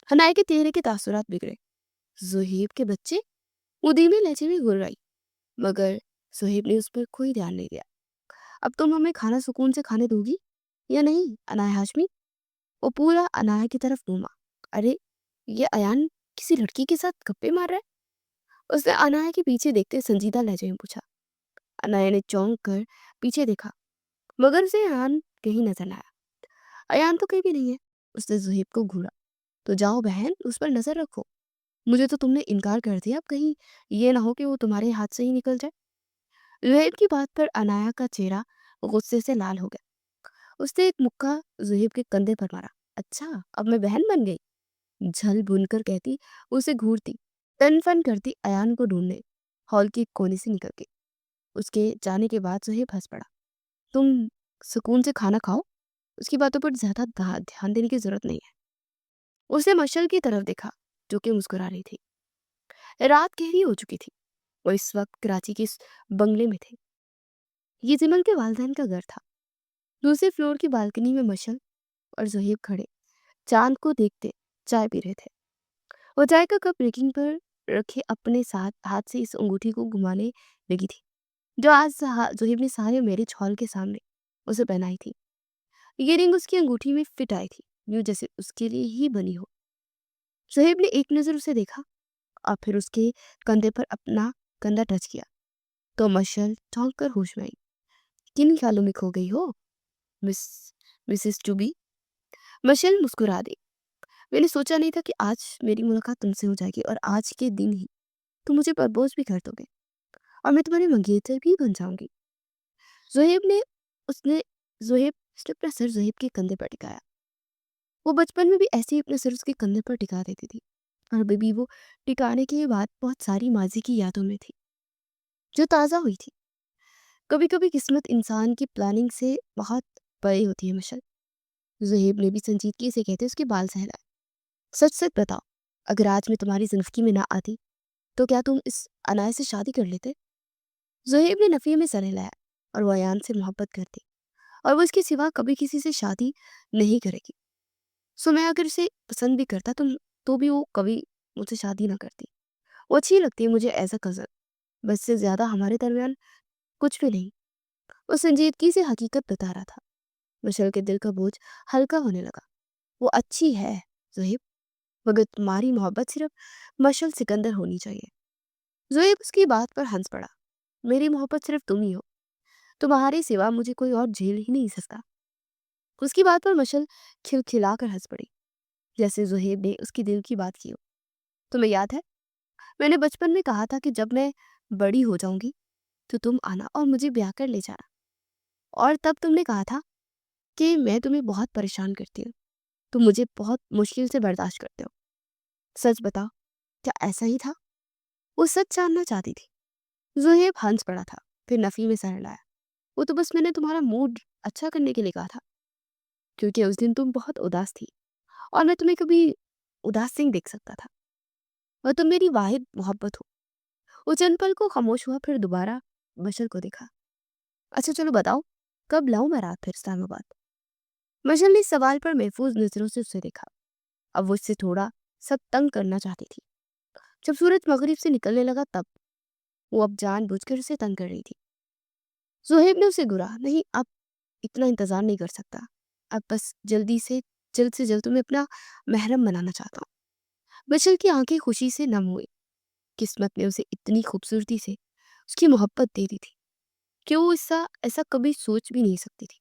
अनाया के चेहरे के तासुरात बिगड़े। ज़ुहैब के बच्चे? वो धीमे लहजे में घुर्राई, मगर ज़ुहैब ने उस पर कोई ध्यान नहीं दिया। अब तुम हमें खाना सुकून से खाने दोगी या नहीं अनाया हाशमी? वो पूरा अनाया की तरफ घूमा। अरे, ये अयान किसी लड़की के साथ गप्पे मार रहा है? उसने अनाया के पीछे देखते संजीदा लहजे में पूछा। अनाया ने चौंक कर पीछे देखा, मगर उसे अयान कहीं नजर न आया। अयान तो कहीं भी नहीं है। उसने जुहेब को घूरा। तो जाओ बहन, उस पर नजर रखो। मुझे तो तुमने इनकार कर दिया, अब कहीं ये ना हो कि वो तुम्हारे हाथ से ही निकल जाए। जुहेब की बात पर अनाया का चेहरा गुस्से से लाल हो गया। उसने एक मुक्का जुहेब के कंधे पर मारा। अच्छा, अब मैं बहन बन गई? झल बुनकर कहती, उसे घूरती, तन फन करती अयान को ढूंढने हॉल के कोने से निकल गई। उसके जाने के बाद सुहेब हंस पड़ा। तुम सुकून से खाना खाओ, उसकी बातों पर ज्यादा ध्यान देने की जरूरत नहीं है। उसने मशल की तरफ देखा, जो कि मुस्कुरा रही थी। रात गहरी हो चुकी थी। वो इस वक्त कराची के इस बंगले में थे। ये जिमल के वालदैन का घर था। दूसरे फ्लोर की बालकनी में मशल और जुहेब खड़े चांद को देखते चाय पी रहे थे। वो चाय का कप रेकिंग पर रखे अपने साथ हाथ से इस अंगूठी को घुमाने लगी थी। जो आज ज़ुहैब ने सारे मैरिज हॉल के सामने उसे पहनाई थी। ये रिंग उसकी अंगूठी में फिट आई थी, यूँ जैसे उसके लिए ही बनी हो। ज़ुहैब ने एक नज़र उसे देखा और फिर उसके कंधे पर अपना कंधा टच किया, तो मशल चौंक कर होश में आई। किन ख्यालों में खो गई हो, मिस मिसेस टू बी? मशल मुस्कुरा दी। मैंने सोचा नहीं था कि आज मेरी मुलाकात तुमसे हो जाएगी और आज के दिन ही तुम मुझे प्रपोज भी कर दोगे और मैं तुम्हारी मंगेतर भी बन जाऊंगी। ज़ुहैब ने उसने ज़ुहैब उसने अपना सर ज़ुहैब के कंधे पर टिकाया। वो बचपन में भी ऐसे ही अपना सिर उसके कंधे पर टिका देती थी और अभी भी वो टिकाने के बाद बहुत सारी माजी की यादों में थी, जो ताज़ा हुई थी। कभी कभी किस्मत इंसान की प्लानिंग से बहुत परे होती है मशल। ज़ुहैब ने भी संजीदगी से कहते उसके बाल सहलाए। सच सच बताओ, अगर आज मैं तुम्हारी जिंदगी में ना आती तो क्या तुम इस अनाया से शादी कर लेते? ज़ुहैब ने नफ़ी में सर हिलाया और वो अयान से मोहब्बत करती और वो इसके सिवा कभी किसी से शादी नहीं करेगी। सो मैं अगर इसे पसंद भी करता तो भी वो कभी मुझसे शादी ना करती। वो अच्छी लगती है मुझे एज़ अ कज़न, बस इससे ज़्यादा हमारे दरमियान कुछ भी नहीं। वो संजीदगी से हकीकत बता रहा था। मशल के दिल का बोझ हल्का होने लगा। वो अच्छी है ज़ुहैब, मगर तुम्हारी मोहब्बत सिर्फ मशल सिकंदर होनी चाहिए। ज़ुहैब उसकी बात पर हंस पड़ा। मेरी मोहब्बत सिर्फ तुम ही हो, तुम्हारे सिवा मुझे कोई और झेल ही नहीं सकता। उसकी बात पर मशल खिलखिलाकर हंस पड़ी, जैसे ज़ुहैब ने उसकी दिल की बात की हो। तुम्हें याद है, मैंने बचपन में कहा था कि जब मैं बड़ी हो जाऊंगी तो तुम आना और मुझे ब्याह कर ले जाना, और तब तुमने कहा था कि मैं तुम्हें बहुत परेशान करती हूँ, तुम मुझे बहुत मुश्किल से बर्दाश्त करते हो। सच बताओ, क्या ऐसा ही था? वो सच जानना चाहती थी। ज़ुहैब हंस पड़ा था, फिर नफ़ी में सर हिलाया। वो तो बस मैंने तुम्हारा मूड अच्छा करने के लिए कहा था, क्योंकि उस दिन तुम बहुत उदास थी और मैं तुम्हें कभी उदास नहीं देख सकता था, और तुम मेरी वाहिद मोहब्बत हो। वो चंद पल को खामोश हुआ, फिर दोबारा मशल को देखा। अच्छा चलो बताओ, कब लाऊं मैं रात फिर इस्लामाबाद? मशल ने इस सवाल पर महफूज नजरों से उसे देखा। अब वो इससे थोड़ा सब तंग करना चाहती थी। जब सूरज मगरिब से निकलने लगा तब वो अब जानबूझकर उसे तंग कर रही थी। ज़ुहैब ने उसे घूरा, नहीं अब इतना इंतजार नहीं कर सकता, अब बस जल्द से जल्द तुम्हें अपना महरम बनाना चाहता हूँ। मशल की आंखें खुशी से नम हुई। किस्मत ने उसे इतनी खूबसूरती से उसकी मोहब्बत दे दी थी कि वो ऐसा ऐसा कभी सोच भी नहीं सकती थी।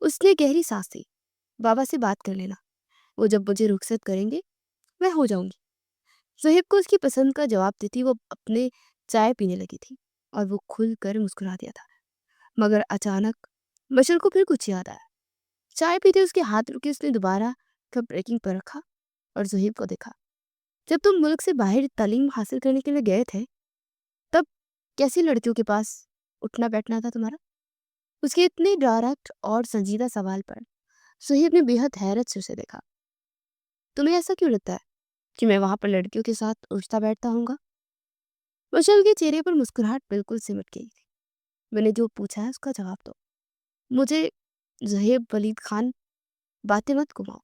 उसने गहरी सांस ली। बाबा से बात कर लेना, वो जब मुझे रुखसत करेंगे मैं हो जाऊंगी। ज़ुहैब को उसकी पसंद का जवाब देती वो अपने चाय पीने लगी थी और वो खुल कर मुस्कुरा दिया था। मगर अचानक मशल को फिर कुछ याद आया। चाय पीते उसके हाथ रुके, उसने दोबारा कप ब्रेकिंग पर रखा और ज़ुहैब को देखा। जब तुम मुल्क से बाहर तालीम हासिल करने के लिए गए थे, तब कैसी लड़कियों के पास उठना बैठना था तुम्हारा? उसके इतने डायरेक्ट और संजीदा सवाल पर सुहेब ने बेहद हैरत से उसे देखा। तुम्हें ऐसा क्यों लगता है कि मैं वहां पर लड़कियों के साथ उठता बैठता हूँगा? मशल के चेहरे पर मुस्कुराहट बिल्कुल सिमट गई थी। मैंने जो पूछा है उसका जवाब दो। मुझे ज़ुहैब वलीद खान, बातें मत घुमाओ।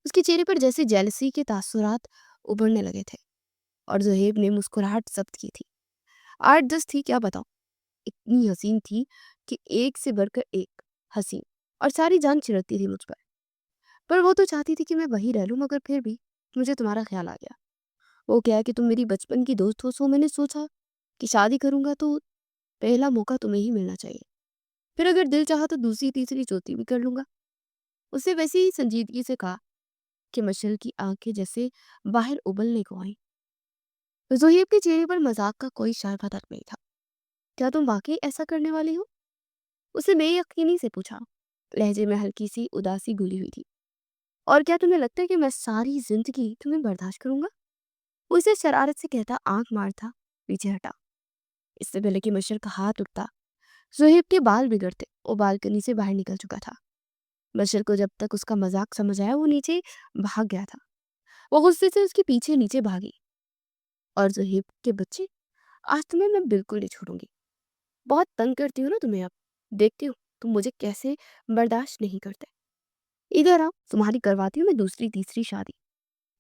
उसके चेहरे पर जैसे जेलसी के तासुरात उभरने लगे थे और ज़ुहैब ने मुस्कुराहट जब्त की थी। 8-10 थी क्या बताऊं, इतनी हसीन थी कि एक से बढ़कर एक हसीन, और सारी जान चिढ़ती थी मुझ पर वो तो चाहती थी कि मैं वही रह लूं, मगर फिर भी मुझे तुम्हारा ख्याल आ गया। वो क्या है कि तुम मेरी बचपन की दोस्त हो, सो मैंने सोचा कि शादी करूंगा तो पहला मौका तुम्हें ही मिलना चाहिए, फिर अगर दिल चाहा तो दूसरी तीसरी चौथी भी कर लूंगा। उससे वैसे ही संजीदगी से कहा कि मशल की आंखें जैसे बाहर उबलने को आई। ज़ुहैब के चेहरे पर मजाक का कोई शरफा तक नहीं था। क्या तुम वाकई ऐसा करने वाली हो? उसे बेयकीनी से पूछा। लहजे में हल्की सी उदासी घुली हुई थी। और क्या तुम्हें लगता है कि मैं सारी जिंदगी तुम्हें बर्दाश्त करूंगा? वो इसे शरारत से कहता आंख मारता पीछे हटा। इससे पहले कि मशर का हाथ उठता, ज़ुहैब के बाल बिगड़ते, वो बालकनी से बाहर निकल चुका था। बशर को जब तक उसका मजाक समझ आया वो नीचे भाग गया था। वो गुस्से से उसके पीछे नीचे भागी। और ज़ुहैब के बच्चे, आज तुम्हें मैं बिल्कुल नहीं छोड़ूंगी। बहुत तंग करती हूँ ना तुम्हें अब, देखती हूँ तुम मुझे कैसे बर्दाश्त नहीं करते। इधर आओ, तुम्हारी करवाती हूँ मैं दूसरी तीसरी शादी।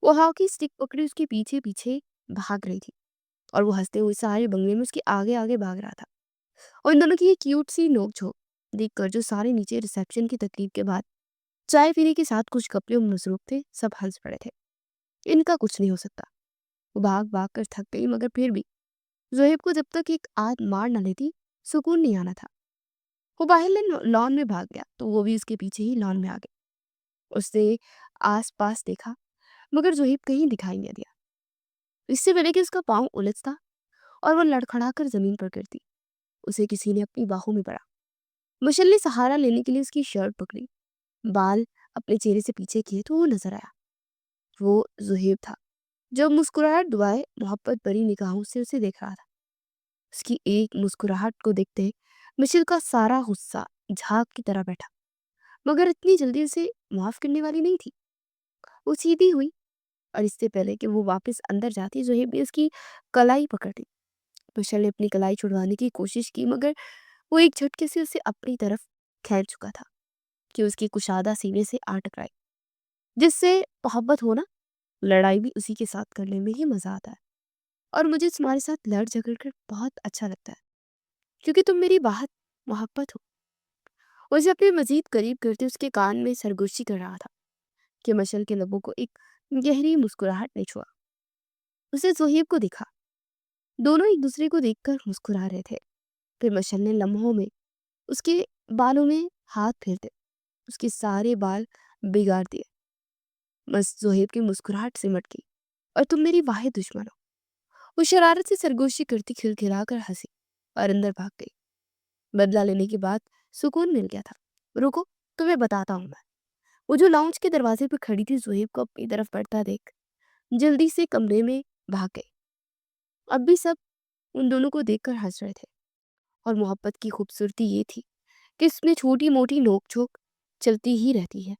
वो हॉकी स्टिक पकड़ी उसके पीछे पीछे भाग रही थी और वो हंसते हुए सारे बंगले में उसके आगे आगे भाग रहा था। और इन दोनों की ये क्यूट सी नोक-झोंक देखकर जो सारे नीचे रिसेप्शन की तकरीब के बाद चाय पीने के साथ कुछ कपड़े में मसरूफ थे, सब हंस पड़े थे। इनका कुछ नहीं हो सकता। वो भाग-भाग कर थक गई मगर फिर भी ज़ोहेब को जब तक एक आध मार ना लेती, सुकून नहीं आना था। वो बाहर लॉन में भाग गया, तो वो भी उसके पीछे ही लॉन में आ गई। उसने आस-पास देखा, मगर ज़ोहेब कहीं दिखाई नहीं दिया। इससे पहले कि उसका पाँव उलझता और वो लड़खड़ाकर ज़मीन पर गिरती, उसे किसी ने अपनी बाहों में पकड़ा। मशल ने सहारा लेने के लिए उसकी शर्ट पकड़ी, बाल अपने चेहरे से पीछे किए तो वो नजर आया। वो ज़ोहेब था, जो मुस्कुराहट दुआए मोहब्बत भरी निगाहों से उसे देख रहा था। उसकी एक मुस्कुराहट को देखते मिशिल का सारा गुस्सा झाग की तरह बैठा, मगर इतनी जल्दी उसे माफ करने वाली नहीं थी। वो सीधी हुई और इससे पहले कि वो वापस अंदर जाती, ज़ोहेब ने उसकी कलाई पकड़ ली। मिशेल ने अपनी कलाई छुड़वाने की कोशिश की, मगर वो एक झटके से उसे अपनी तरफ खींच चुका था कि उसकी कुशादा सीने से आ टकराई। जिससे मोहब्बत हो ना, लड़ाई भी उसी के साथ करने में ही मजा आता है। और मुझे तुम्हारे साथ लड़ झगड़ कर बहुत अच्छा लगता है, क्योंकि तुम मेरी बात मोहब्बत हो। वो उसे अपने मजीद करीब करते उसके कान में सरगोशी कर रहा था कि मशल के लबों को एक गहरी मुस्कुराहट ने छुआ। उसे जोहेब को दिखा, दोनों एक दूसरे को देखकर मुस्कुरा रहे थे। फिर मशल ने लम्हों में उसके बालों में हाथ फेरते उसके सारे बाल बिगाड़ दिए। बस जोहेब की मुस्कुराहट सिमट गई। और तुम मेरी वाहिद दुश्मन हो। वो शरारत से सरगोशी करती खिलखिलाकर हंसी और अंदर भाग गई। बदला लेने के बाद सुकून मिल गया था। रुको, तुम्हें बताता हूँ मैं। वो जो लाउंज के दरवाजे पर खड़ी थी, जोहेब को अपनी तरफ बढ़ता देख जल्दी से कमरे में भाग गई। अब भी सब उन दोनों को देखकर हंस रहे थे। और मोहब्बत की खूबसूरती ये थी कि इसमें छोटी मोटी नोक झोंक चलती ही रहती है,